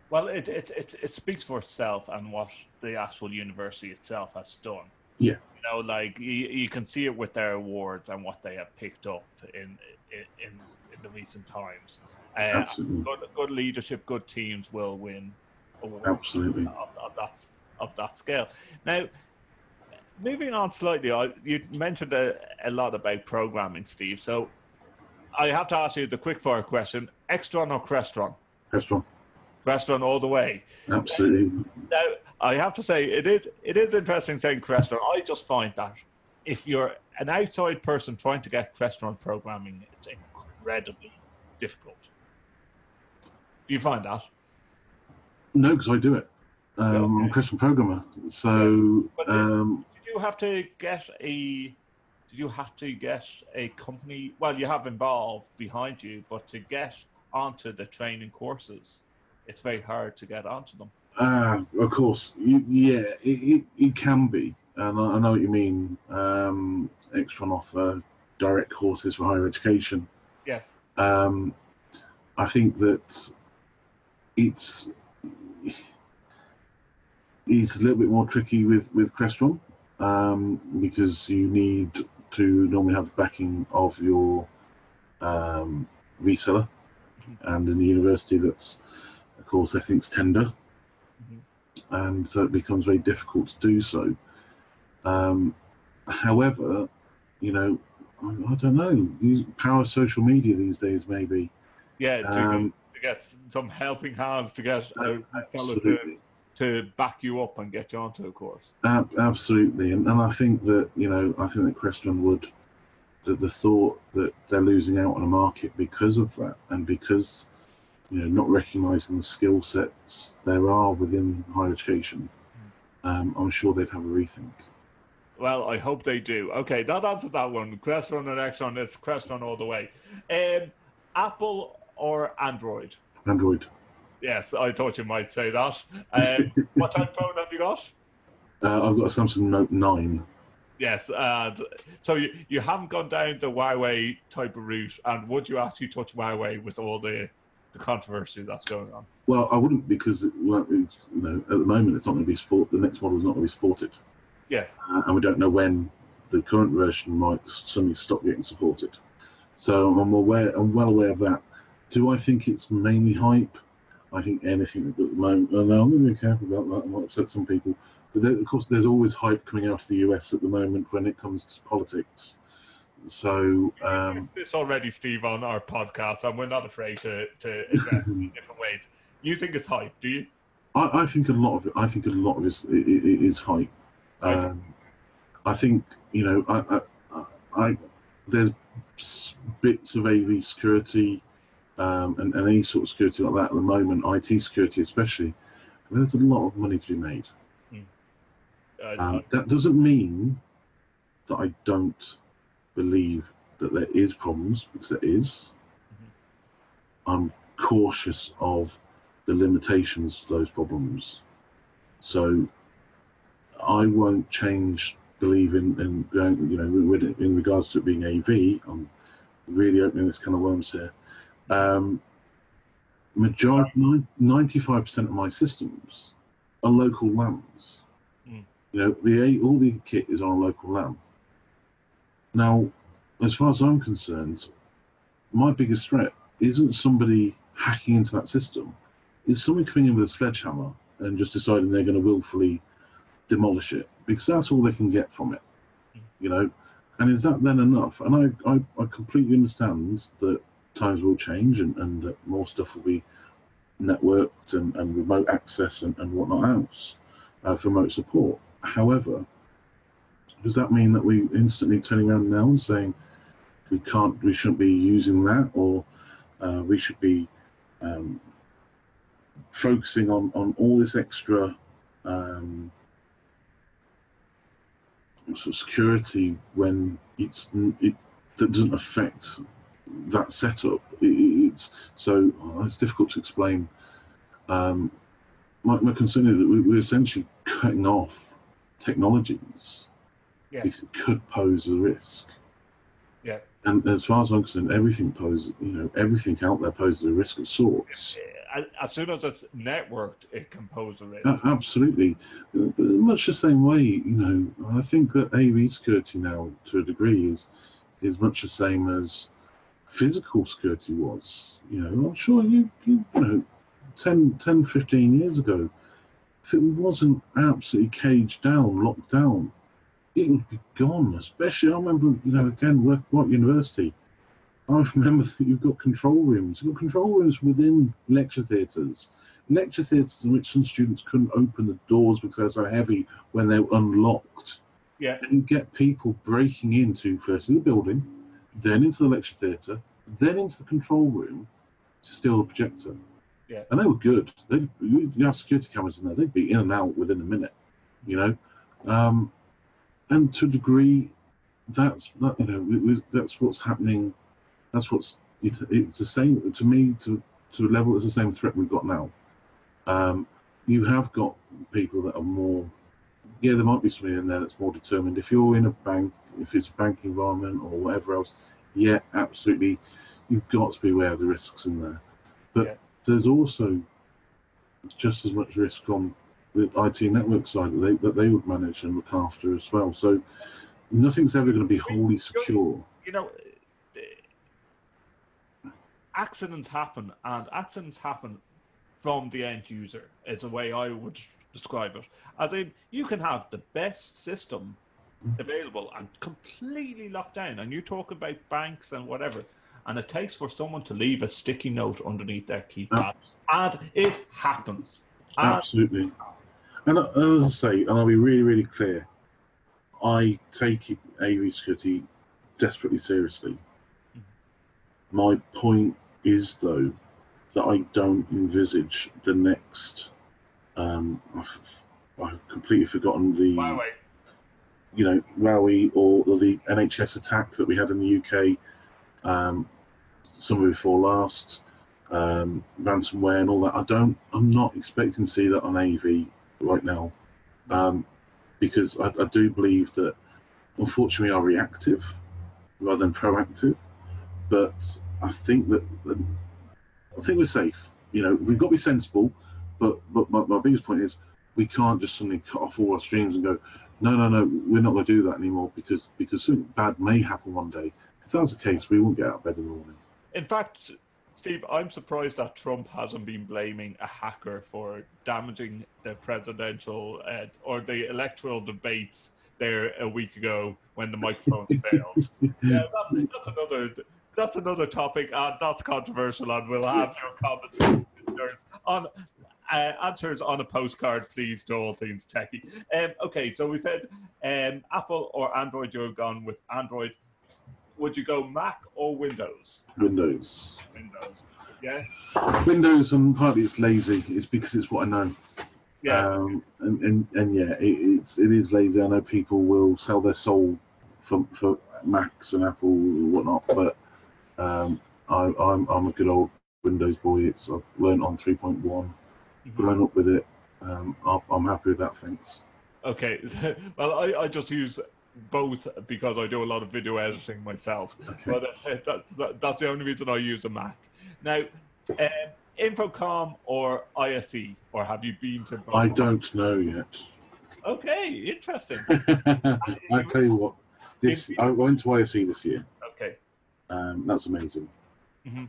Well, it speaks for itself and what the actual university itself has done. Yeah. Like you can see it with their awards and what they have picked up in the recent times. Absolutely. Good leadership, good teams will win awards. Absolutely. Of that scale. Now, moving on slightly, you mentioned a lot about programming, Steve. So I have to ask you the quick-fire question: Extron or Crestron? Crestron. Crestron all the way. Absolutely. Now, I have to say, it is interesting saying Crestron. I just find that if you're an outside person trying to get Crestron programming, it's incredibly difficult. Do you find that? No, because I do it. I'm a Crestron programmer. So, did you have to get a company? Well, you have Involve behind you, but to get onto the training courses, it's very hard to get onto them. Of course, it can be, and I know what you mean. Extron offer direct courses for higher education. Yes. I think that it's a little bit more tricky with Crestron, because you need to normally have the backing of your reseller, and in the university that's, of course, everything's tender, and so it becomes very difficult to do so. However, I don't know, use power of social media these days, maybe. Yeah, to get some helping hands, to get a fellow to back you up and get you onto a course. Absolutely, and I think that Crestron would, the thought that they're losing out on a market because of that, and because not recognising the skill sets there are within higher education, I'm sure they'd have a rethink. Well, I hope they do. Okay, that answers that one. Crestron and Extron, it's Crestron all the way. Apple or Android? Android. Yes, I thought you might say that. What type of phone have you got? I've got a Samsung Note 9. Yes, so you haven't gone down the Huawei type of route, and would you actually touch Huawei with all the controversy that's going on? Well, I wouldn't, because at the moment it's not going to be the next model is not going to be supported. Yes. And we don't know when the current version might suddenly stop getting supported. So I'm well aware of that. Do I think it's mainly hype? I think anything at the moment, and I'm going to be careful about that, I might upset some people. But of course, there's always hype coming out of the US at the moment when it comes to politics. So this already, Steve, on our podcast, and we're not afraid to address in different ways. You think it's hype, do you? I think a lot of it. I think a lot of it is hype. Right. I think there's bits of AV security and any sort of security like that at the moment, IT security especially. There's a lot of money to be made. That doesn't mean that I don't believe that there is problems, because there is. I'm cautious of the limitations of those problems. So I won't change believe in going, in regards to it being AV. I'm really opening this kind of worms here. Majority, 95% of my systems are local LANs. All the kit is on a local LAN. Now, as far as I'm concerned, my biggest threat isn't somebody hacking into that system. It's somebody coming in with a sledgehammer and just deciding they're going to willfully demolish it, because that's all they can get from it. And is that then enough? And I completely understand that times will change and that more stuff will be networked and remote access and whatnot else for remote support. However, does that mean that we instantly turning around now and saying we shouldn't be using that, or we should be focusing on all this extra sort of security when that doesn't affect that setup? It's difficult to explain. My concern is that we're essentially cutting off technologies because it could pose a risk. And as far as I'm concerned, everything out there poses a risk of sorts. As soon as it's networked, it can pose a risk. Absolutely. But much the same way, I think that AV security now, to a degree, is much the same as physical security was. I'm sure you 10, 15 years ago, if it wasn't absolutely caged down, locked down, it would be gone. Especially, I remember, again, working at university, I remember that you've got control rooms. You've got control rooms within lecture theatres. Lecture theatres in which some students couldn't open the doors because they were so heavy when they were unlocked. Yeah. And you get people breaking into, firstly, the building, then into the lecture theatre, then into the control room to steal the projector. Yeah. And they were good. You have security cameras in there, they'd be in and out within a minute, And to a degree, that's what's happening. It's the same to me. To a level, it's the same threat we've got now. You have got people that are more. Yeah, there might be somebody in there that's more determined. If you're in a bank, if it's a bank environment or whatever else, yeah, absolutely, you've got to be aware of the risks in there. But there's also just as much risk on the IT network side that they would manage and look after as well. So nothing's ever going to be wholly secure. Accidents happen, and accidents happen from the end user, is the way I would describe it. As in, you can have the best system available and completely locked down, and you talk about banks and whatever, and it takes for someone to leave a sticky note underneath their keypad, and it happens. Absolutely. And as I say, and I'll be really, really clear, I take AV security desperately seriously. My point is, though, that I don't envisage the next. I've completely forgotten the. Huawei or the NHS attack that we had in the UK, summer before last, ransomware and all that. I'm not expecting to see that on AV right now, because I do believe that, unfortunately, we are reactive rather than proactive. But I think we're safe. We've got to be sensible. But my biggest point is we can't just suddenly cut off all our streams and go, no, we're not going to do that anymore because something bad may happen one day. If that's the case, we won't get out of bed in the morning. In fact, Steve, I'm surprised that Trump hasn't been blaming a hacker for damaging the presidential or the electoral debates there a week ago when the microphones failed. Yeah, that's another topic, and that's controversial, and we'll have your comments on answers on a postcard, please, to All Things Techie. Okay, so we said Apple or Android. You've gone with Android. Would you go Mac or Windows? Windows. Yeah. Windows, and partly it's lazy. It's because it's what I know. Yeah. And yeah, it is lazy. I know people will sell their soul for Macs and Apple or whatnot, but I'm a good old Windows boy. I've learned on 3.1, grown up with it. I'm happy with that. Thanks. Okay. Well, I just use both because I do a lot of video editing myself. Okay. But that's the only reason I use a Mac. Now, Infocom or ISE, or have you been to both? I don't know yet. Okay, interesting. I tell you what, I went to ISE this year. Okay. That's amazing. Mm-hmm.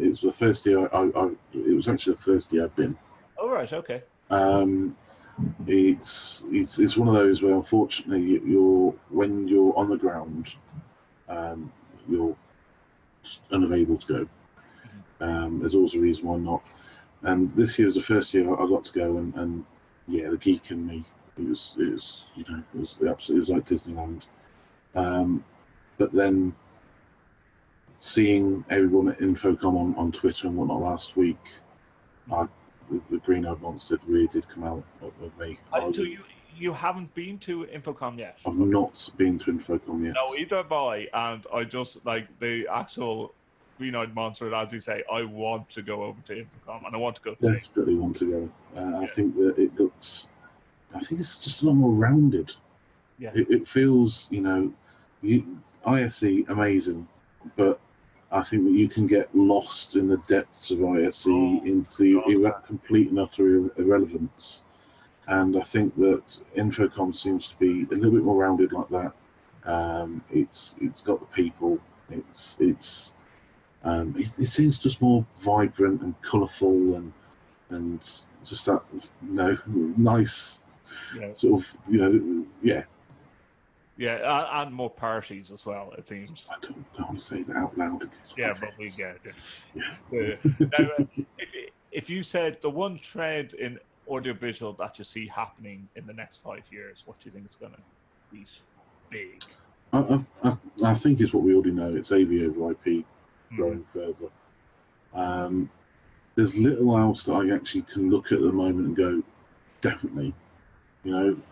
It was the first year. It was actually the first year I've been. Oh right, okay. It's one of those where, unfortunately, when you're on the ground, you're unavailable to go. There's always a reason why not. And this year was the first year I got to go, and yeah, the geek in me, it was like Disneyland. But then seeing everyone at Infocom on Twitter and whatnot last week, the green-eyed monster really did come out of me. So you haven't been to Infocom yet? I've not been to Infocom yet. No, either have I, and I just like the actual green-eyed monster. As you say, I want to go over to Infocom, and I want to go. Desperately want to go. Yeah. I think that it looks. I think it's just a lot more rounded. Yeah. It feels, ISE, amazing, but I think that you can get lost in the depths of ISE into complete and utter irrelevance. And I think that Infocom seems to be a little bit more rounded like that. It's got the people. It seems just more vibrant and colourful and just that nice sort of yeah. Yeah, and more parties as well, it seems. I don't want to say that out loud. Yeah, but we get it. Yeah. Now, if you said the one trend in audiovisual that you see happening in the next 5 years, what do you think is going to be big? I think it's what we already know. It's AV over IP growing further. There's little else that I actually can look at the moment and go, definitely, and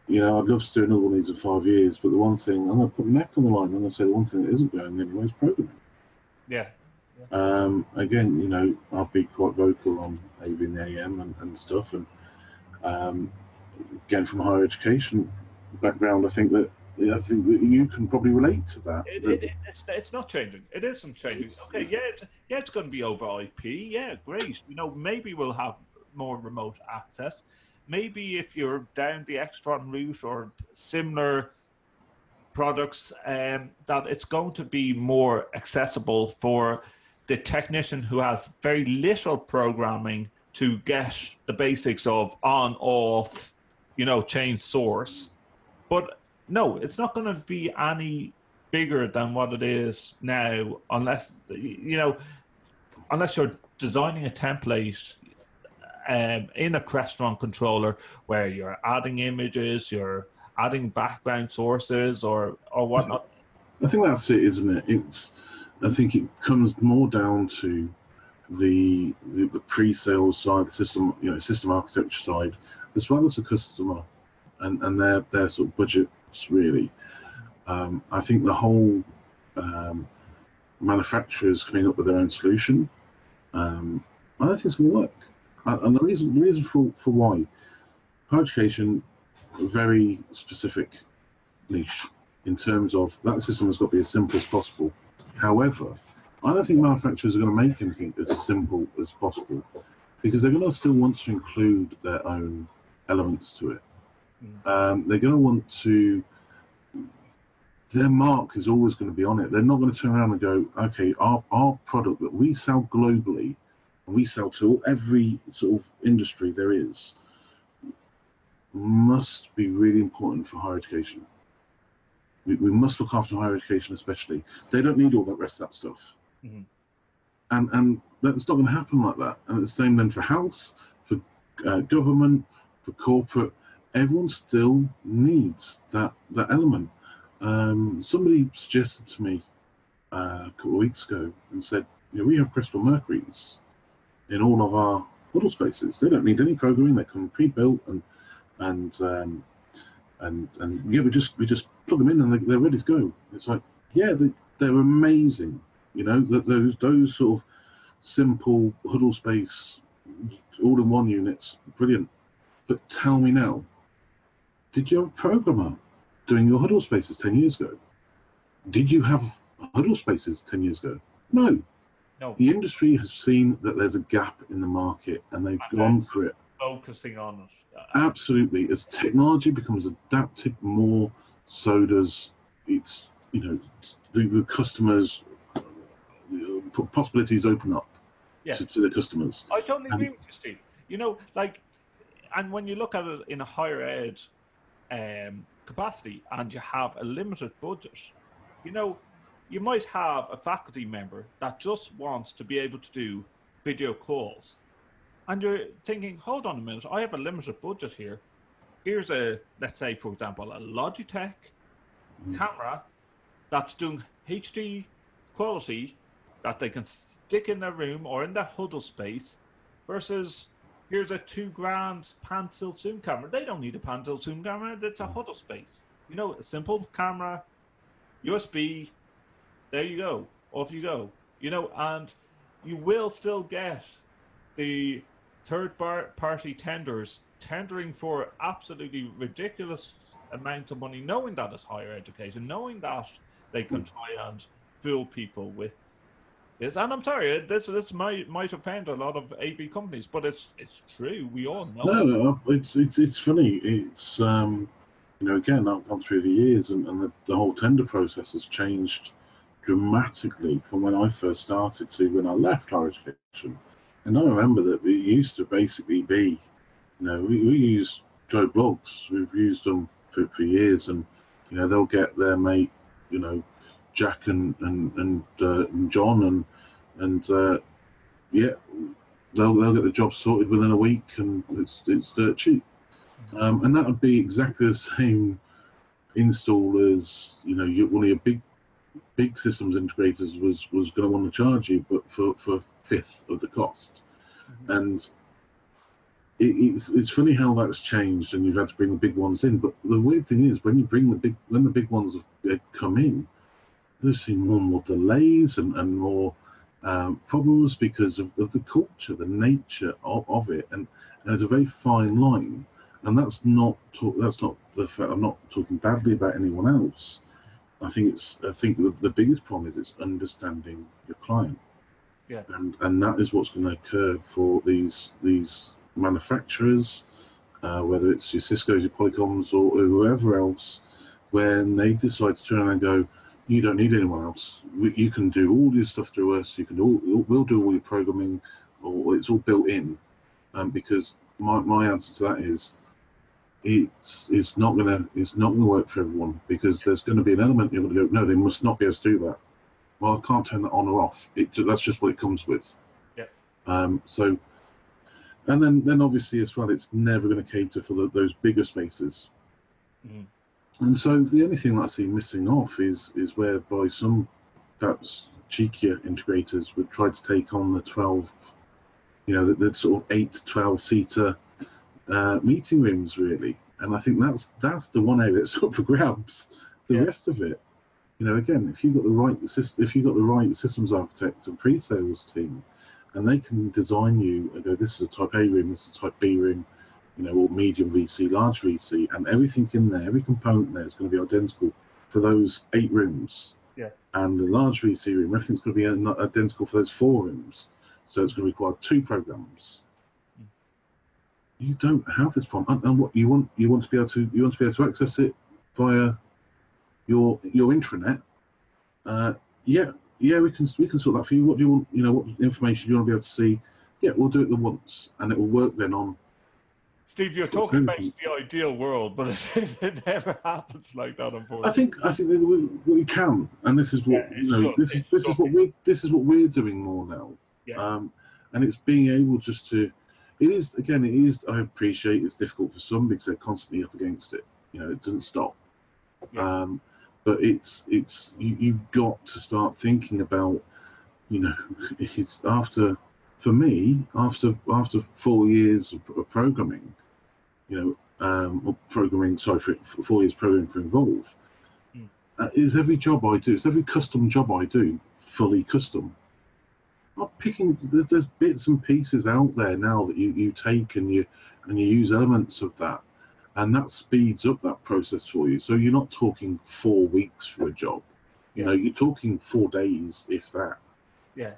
I'd love to do another one of these in 5 years, but the one thing, I'm going to put my neck on the line, I'm going to say the one thing that isn't going anywhere is programming. Yeah. Again, I'll be quite vocal on AV and AM and stuff, and again, from a higher education background, I think that you can probably relate to that. It's not changing. It isn't changing. Okay, it's going to be over IP. Yeah, great. Maybe we'll have more remote access. Maybe if you're down the Extron route or similar products, that it's going to be more accessible for the technician who has very little programming to get the basics of on, off, change source. But no, it's not going to be any bigger than what it is now, unless you're designing a template in a Crestron controller where you're adding images, you're adding background sources or whatnot. I think that's it, isn't it? I think it comes more down to the pre-sales side, the system architecture side, as well as the customer and their sort of budgets really. I think the whole manufacturers coming up with their own solution, I don't think it's going to work. And the reason for why, higher education, very specific niche in terms of that system has got to be as simple as possible. However, I don't think manufacturers are going to make anything as simple as possible because they're going to still want to include their own elements to it. They're going to want to. Their mark is always going to be on it. They're not going to turn around and go, okay, our product that we sell globally, and we sell to every sort of industry there is, must be really important for higher education. We must look after higher education especially. They don't need all that rest of that stuff. And that's not going to happen like that. And it's the same then for health, for government, for corporate. Everyone still needs that element. Somebody suggested to me a couple of weeks ago and said, we have Crystal Mercuries in all of our huddle spaces. They don't need any programming. They come pre-built and we just plug them in and they're ready to go. It's like, they're amazing. Those sort of simple huddle space, all-in-one units, brilliant. But tell me now, did you have a programmer doing your huddle spaces 10 years ago? Did you have huddle spaces 10 years ago? No. The industry has seen that there's a gap in the market and they've gone for it. Focusing on it. Absolutely. As technology becomes adapted more, so does it's the customers' possibilities open up to the customers. I totally agree with you, Steve. And when you look at it in a higher ed capacity and you have a limited budget, you might have a faculty member that just wants to be able to do video calls. And you're thinking, hold on a minute, I have a limited budget here. Here's let's say, for example, a Logitech camera that's doing HD quality that they can stick in their room or in their huddle space versus here's a $2,000 pan tilt zoom camera. They don't need a pan tilt zoom camera. It's a huddle space. A simple camera, USB, there you go. Off you go. And you will still get the third-party tenders tendering for absolutely ridiculous amount of money, knowing that it's higher education, knowing that they can try and fool people with this. And I'm sorry, this might offend a lot of AV companies, but it's true. We all know. No, it's funny. It's again, I've gone through the years, and the whole tender process has changed dramatically from when I first started to when I left higher education. And I remember that it used to basically be, we use Joe Blogs. We've used them for years, and they'll get their mate, Jack and John, and yeah, they'll get the job sorted within a week, and it's dirt cheap. And that would be exactly the same install as one of your big systems integrators was going to want to charge you, but for fifth of the cost. And it's funny how that's changed, and you've had to bring the big ones in. But the weird thing is, when the big ones have come in, there's seen more and more delays and more problems because of the culture, the nature of it, and there's a very fine line. And that's not the fact. I'm not talking badly about anyone else. I think the biggest problem is it's understanding your client. Yeah. And that is what's going to occur for these manufacturers, whether it's your Cisco's, your Polycoms, or whoever else, when they decide to turn around and go, you don't need anyone else. You can do all your stuff through us. We'll do all your programming, or it's all built in. Because my answer to that is, it's not gonna work for everyone, because there's going to be an element you're going to go, no, they must not be able to do that. Well, I can't turn that on or off. That's just what it comes with. Yeah. So, and then obviously as well, it's never going to cater for those bigger spaces. And so the only thing that I see missing off is whereby some perhaps cheekier integrators would try to take on the 12, the sort of 8 to 12 seater meeting rooms, really. And I think that's the one area that's up for grabs. The rest of it, again, if you've got the right systems architect and pre-sales team, and they can design you and go, this is a type A room, this is a type B room, or medium VC, large VC, and everything in there, every component there is going to be identical for those 8 rooms. Yeah. And the large VC room, everything's going to be identical for those 4 rooms. So it's going to require 2 programs. You don't have this problem, and what you want to be able to access it via your intranet. We can sort that for you. What do you want? What information do you want to be able to see? Yeah, we'll do it the once, and it will work then on. Steve, you're talking about the ideal world, but it never happens like that, unfortunately. I think that we can, and this is what this is what we're doing more now. Yeah. And it's being able just to. It is. I appreciate it's difficult for some because they're constantly up against it. It doesn't stop. Yeah. But you've got to start thinking about. It's after 4 years of programming. For 4 years programming for Involve. Is every job I do, it's every custom job I do, fully custom. I'm picking. There's bits and pieces out there now that you take and you use elements of that, and that speeds up that process for you. So you're not talking 4 weeks for a job. You're talking 4 days, if that. Yeah.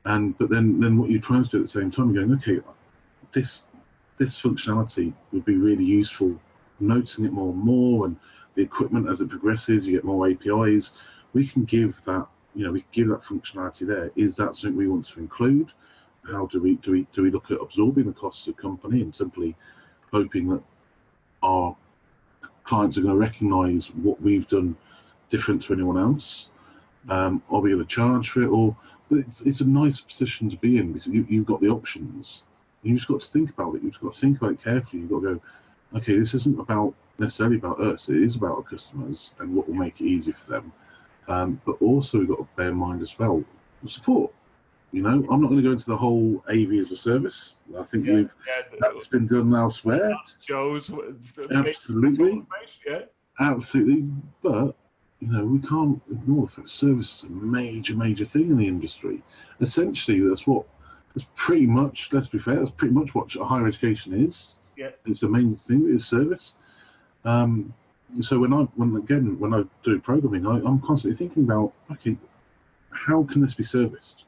But then what you're trying to do at the same time, you're going, okay, this functionality would be really useful. Noticing it more and more, and the equipment as it progresses, you get more APIs. We can give that. We can give that functionality there. Is that something we want to include? How do we look at absorbing the costs of the company and simply hoping that our clients are going to recognise what we've done different to anyone else? Are we going to charge for it? It's a nice position to be in because you've got the options. You just got to think about it. You've just got to think about it carefully. You've got to go, okay, this isn't necessarily about us. It is about our customers and what will make it easy for them. But also we've got to bear in mind as well support. I'm not going to go into the whole AV as a service. I think that's been done elsewhere. Joe's absolutely, absolutely. But we can't ignore the fact service is a major thing in the industry. Essentially, that's pretty much. Let's be fair. That's pretty much what higher education is. Yeah, it's the main thing is service. So when I do programming, I'm constantly thinking about, okay, how can this be serviced?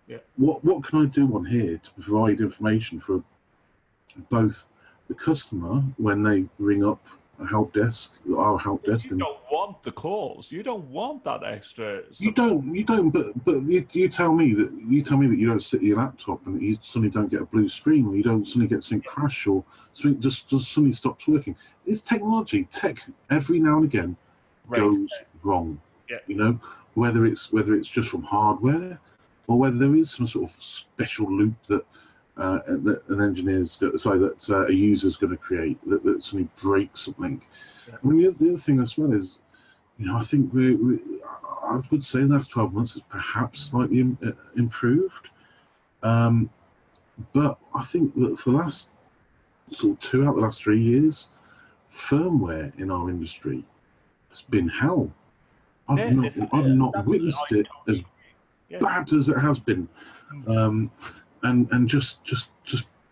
Yeah. What can I do on here to provide information for both the customer when they ring up our help desk, You don't want the calls. You don't want that extra you support. don't, but you tell me that you don't sit at your laptop and you suddenly don't get a blue screen, or you don't suddenly get something crash, or something just suddenly stops working. It's tech every now and again goes wrong. Yeah. You know, whether it's just from hardware, or whether there is some sort of special loop that a user's going to create that suddenly breaks something. Yeah. I mean, the other thing as well is, I think I would say the last 12 months has perhaps slightly improved, but I think that for the last sort of 2 out of the last 3 years, firmware in our industry has been hell. I've not witnessed it as bad as it has been, and just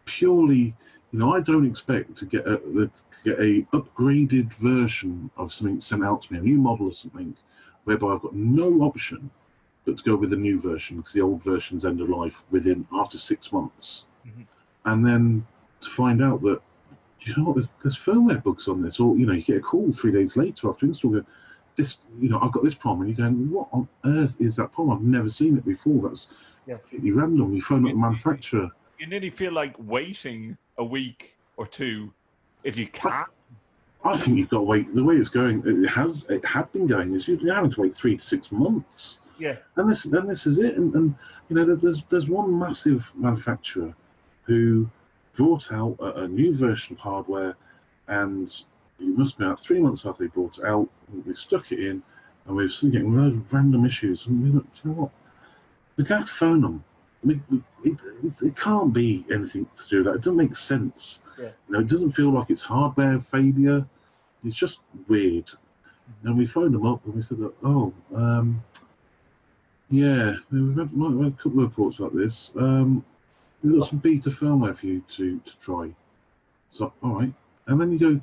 purely, I don't expect to get a upgraded version of something sent out to me, a new model or something, whereby I've got no option but to go with a new version because the old version's end of life after 6 months, and then to find out that there's firmware bugs on this, or you get a call 3 days later after installing this, I've got this problem, and you're going, what on earth is that problem? I've never seen it before. That's completely random. You phone up the manufacturer. You nearly feel like waiting a week or two if you can. I think you've got to wait. The way it's going, it had been going, is you're having to wait 3 to 6 months. Yeah. And this is it. And there's one massive manufacturer who brought out a new version of hardware, and it must have been about 3 months after they brought it out. We stuck it in, and we were still getting those random issues. And we looked, you know what? We have to phone them. It can't be anything to do with that. It doesn't make sense. Yeah. It doesn't feel like it's hardware failure. It's just weird. And we phoned them up and we said, yeah, we've had a couple of reports like this. We've got some beta firmware for you to try. So, all right. And then you go,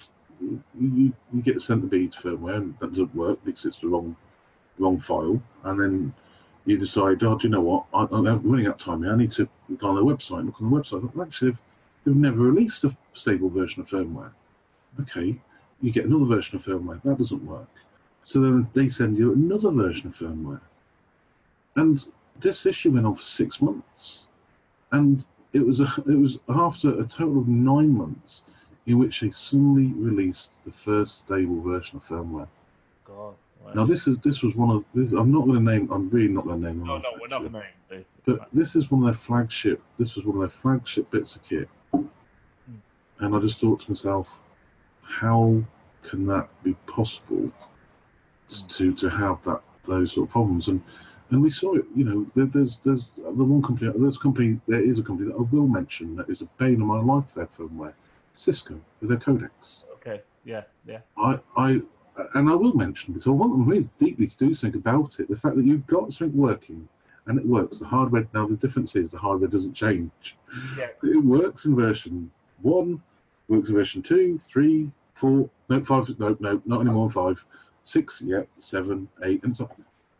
you get sent the beta firmware, and that doesn't work because it's the wrong file. And then you decide, do you know what? I'm running out of time here. I need to go on their website and look on the website. Well, actually, they've never released a stable version of firmware. Okay, you get another version of firmware. That doesn't work. So then they send you another version of firmware. And this issue went on for 6 months. And it was after a total of 9 months in which they suddenly released the first stable version of firmware. God. Wow. Now this was one of this. I'm really not going to name. No, we're not going to name. But this is one of their flagship. This was one of their flagship bits of kit. And I just thought to myself, how can that be possible to have those sort of problems? And we saw it. There's the one company. There is a company that I will mention that is a bane of my life for their firmware. Cisco with their codecs. Okay. Yeah. And I will mention, because I want them really deeply to do something about it, the fact that you've got something working, and it works. The hardware, now the difference is the hardware doesn't change. Yeah. It works in version 1, works in version 2, 3, 4, no, 5, no, not anymore, 5, 6, 7, 8, and so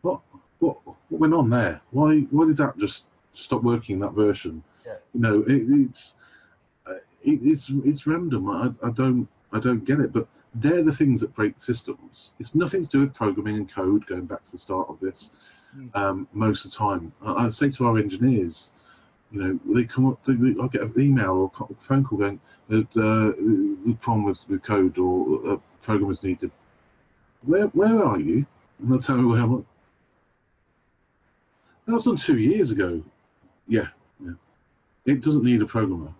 on. What went on there? Why did that just stop working in that version? Yeah. It's random. I don't get it, but they're the things that break systems. It's nothing to do with programming and code, going back to the start of this. Most of the time, I say to our engineers, they come up, I get an email or a phone call going, the problem with code or a program is needed. Where are you? And they'll tell me where I'm at. That was done 2 years ago. Yeah. It doesn't need a programmer.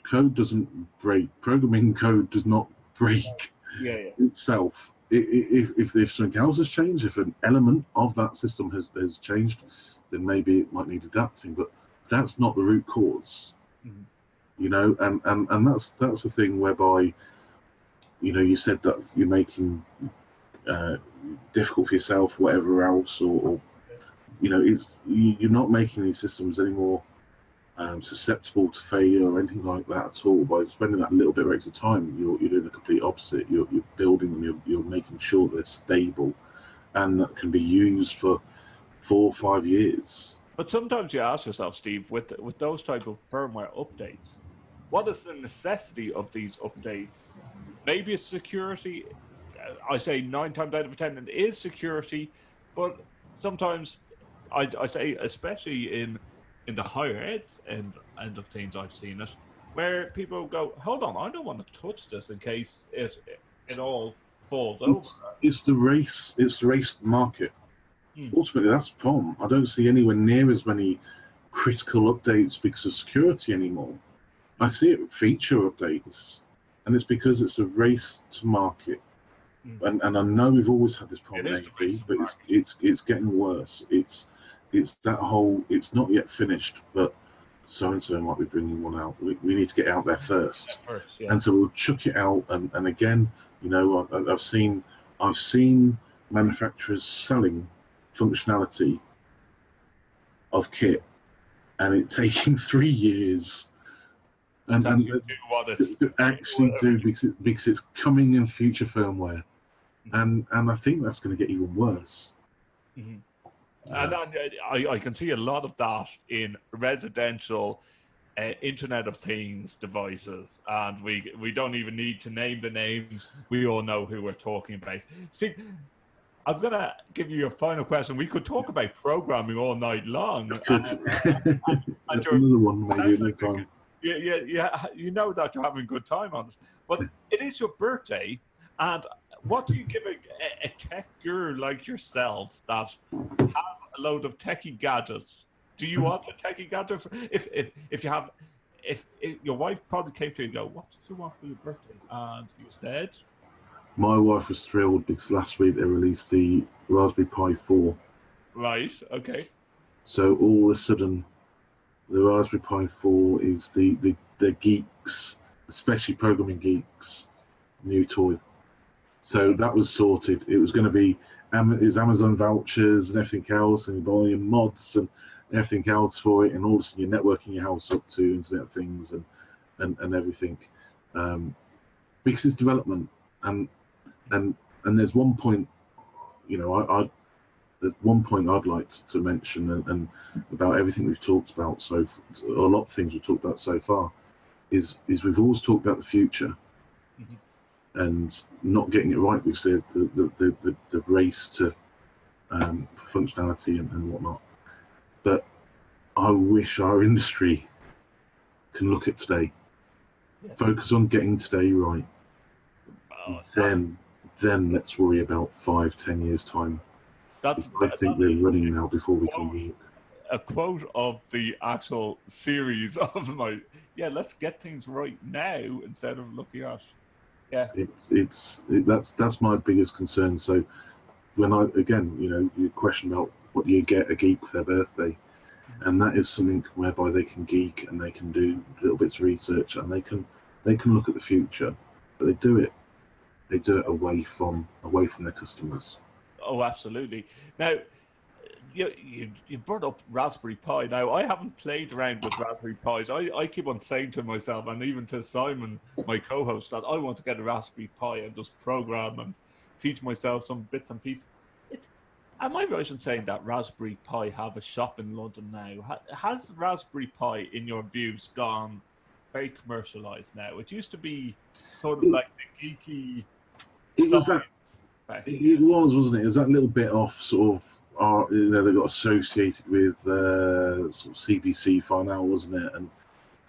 Code doesn't break. Programming code does not break itself. If something else has changed, if an element of that system has changed, then maybe it might need adapting. But that's not the root cause. And that's the thing whereby you said that you're making difficult for yourself, whatever else, or you're not making these systems any more susceptible to failure or anything like that at all. By spending that little bit of extra time, you're doing the complete opposite. You're building them. You're making sure they're stable, and that can be used for 4 or 5 years. But sometimes you ask yourself, Steve, with those type of firmware updates, what is the necessity of these updates? Maybe it's security. I say 9 times out of 10 it is security, but sometimes I say, especially in the higher eds end of things, I've seen it, where people go, hold on, I don't want to touch this in case it all falls over. It's the race. It's the race market. Ultimately, that's the problem. I don't see anywhere near as many critical updates because of security anymore. I see it with feature updates, and it's because it's a race to market. And I know we've always had this problem, maybe, but it's getting worse. It's that whole, it's not yet finished, but so and so might be bringing one out. We need to get out there first. And so we'll chuck it out. And again, you know, I've seen manufacturers selling functionality of kit, and it taking 3 years, and to actually do because it's coming in future firmware, and I think that's going to get even worse. And I can see a lot of that in residential Internet of Things devices, and we don't even need to name the names. We all know who we're talking about. See, I'm going to give you your final question. We could talk about programming all night long. Another one, maybe another time. Yeah, you know that you're having a good time on it. But it is your birthday, and what do you give a tech guru like yourself that has a load of techie gadgets? Do you want a techie gadget? If your wife probably came to you and go, what did you want for your birthday? And you said... My wife was thrilled because last week they released the Raspberry Pi 4. Right, okay. So all of a sudden, the Raspberry Pi 4 is the geeks, especially programming geeks, new toy. So that was sorted. It was going to be Amazon vouchers and everything else, and you're buying mods and everything else for it, and all of a sudden you're networking your house up to Internet of Things and everything, because it's development. And there's one point, you know, there's one point I'd like to mention, and about everything we've talked about a lot of things we've talked about so far, is we've always talked about the future, and not getting it right. We've said the race to functionality and whatnot. But I wish our industry can look at today, focus on getting today right. Then let's worry about 5-10 years time. I think we're running now before we can work. A quote of the actual series of let's get things right now instead of looking at that's my biggest concern. So when your question about what do you get a geek for their birthday, and that is something whereby they can geek and they can do little bits of research and they can look at the future, but they do it away from their customers. Oh, absolutely. Now, you brought up Raspberry Pi. Now, I haven't played around with Raspberry Pis. I keep on saying to myself, and even to Simon, my co-host, that I want to get a Raspberry Pi and just program and teach myself some bits and pieces. Am I right in saying that Raspberry Pi have a shop in London now? Has Raspberry Pi, in your views, gone very commercialized now? It used to be sort of like the geeky... It was, wasn't it? It was that little bit off, sort of. They got associated with sort of CBC for now, wasn't it?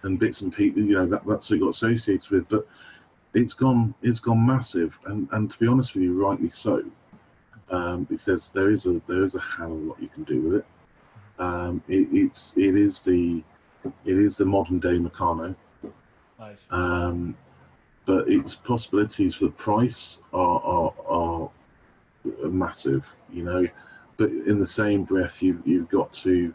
And bits and pieces. That's what it got associated with. But it's gone massive, and to be honest with you, rightly so, because there is a hell of a lot you can do with it. It is the modern day Meccano. Nice. But its possibilities for the price are massive, But in the same breath, you've got to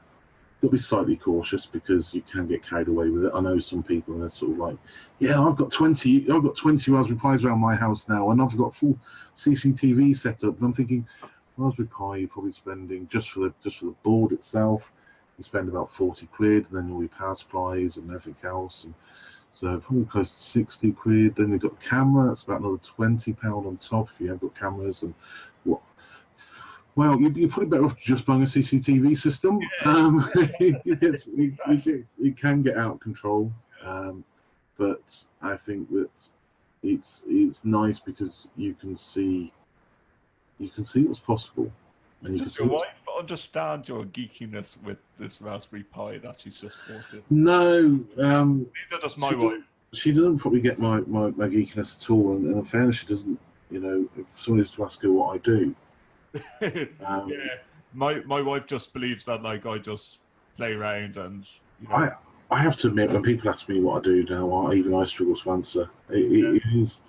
be slightly cautious because you can get carried away with it. I know some people, and they're sort of like, "Yeah, I've got 20 Raspberry Pis around my house now, and I've got full CCTV set up." And I'm thinking, Raspberry Pi, you're probably spending just for the board itself. you spend about 40 quid, and then all your power supplies and everything else. And so probably close to 60 quid. Then you've got the camera, that's about another £20 on top if you have got cameras. And what? Well, you're probably better off just buying a CCTV system. It can get out of control, but I think that it's nice because you can see what's possible. And Does your wife understand your geekiness with this Raspberry Pi that she's just bought it? No. Neither does my wife. She doesn't probably get my geekiness at all, and in fairness, she doesn't. If someone is to ask her what I do. Yeah, my wife just believes that like I just play around and. I have to admit, when people ask me what I do now, even I struggle to answer. It is.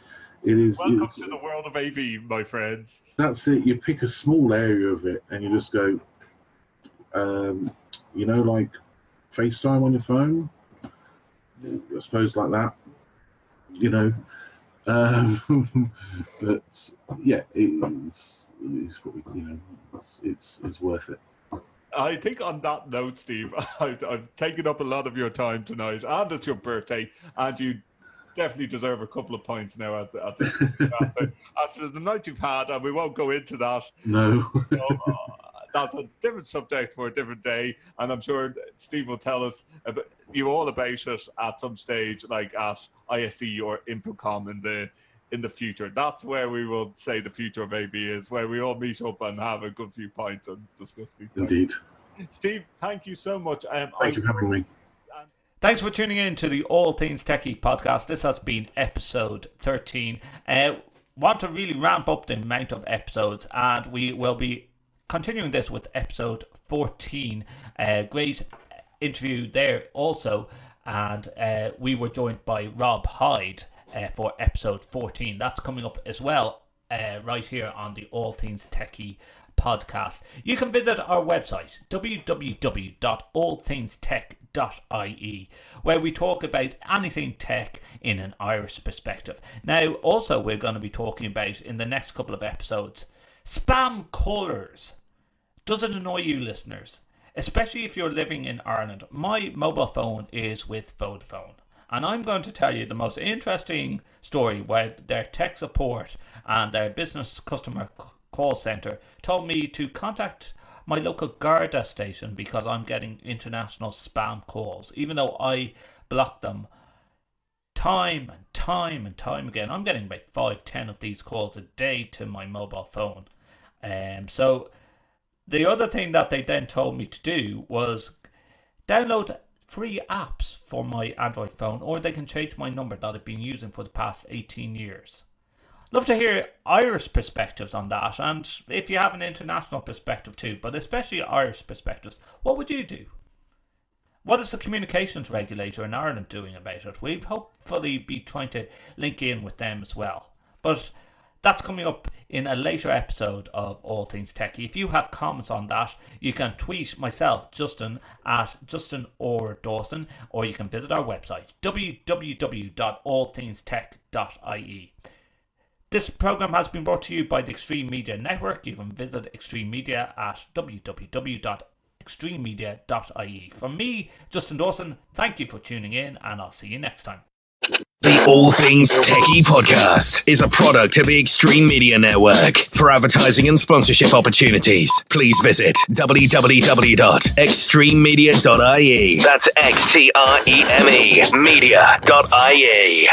Welcome to the world of AV, my friends. That's it. You pick a small area of it, and you just go, like FaceTime on your phone. I suppose like that. But yeah, it's worth it. I think on that note, Steve, I've taken up a lot of your time tonight, and it's your birthday, and you definitely deserve a couple of points now after the night you've had, and we won't go into that. No. That's a different subject for a different day, and I'm sure Steve will tell us all about it at some stage, like at ISE or Infocom in the future. That's where we will say the future of AV is, where we all meet up and have a good few pints and discuss these things. Indeed. Steve, thank you so much. Thank you for having me. Thanks for tuning in to the All Things Techie podcast. This has been episode 13. Want to really ramp up the amount of episodes, and we will be continuing this with episode 14. Great interview there also, and we were joined by Rob Hyde for episode 14. That's coming up as well right here on the All Things Techie podcast. You can visit our website www.allthingstech.ie, where we talk about anything tech in an Irish perspective. Now also we're going to be talking about in the next couple of episodes spam callers. Does it annoy you, listeners? Especially if you're living in Ireland. My mobile phone is with Vodafone, and I'm going to tell you the most interesting story where their tech support and their business customer call centre told me to contact my local Garda station because I'm getting international spam calls, even though I blocked them time and time again. I'm getting about 5-10 of these calls a day to my mobile phone. So the other thing that they then told me to do was download free apps for my Android phone, or they can change my number that I've been using for the past 18 years. Love to hear Irish perspectives on that, and if you have an international perspective too, but especially Irish perspectives, what would you do? What is the communications regulator in Ireland doing about it? We'll hopefully be trying to link in with them as well. But that's coming up in a later episode of All Things Techie. If you have comments on that, you can tweet myself, Justin, at Justin or Dawson, or you can visit our website, www.allthingstech.ie. This program has been brought to you by the Extreme Media Network. You can visit Extreme Media at www.extrememedia.ie. From me, Justin Dawson, thank you for tuning in, and I'll see you next time. The All Things Techie podcast is a product of the Extreme Media Network. For advertising and sponsorship opportunities, please visit www.extrememedia.ie. That's XTREME media.ie.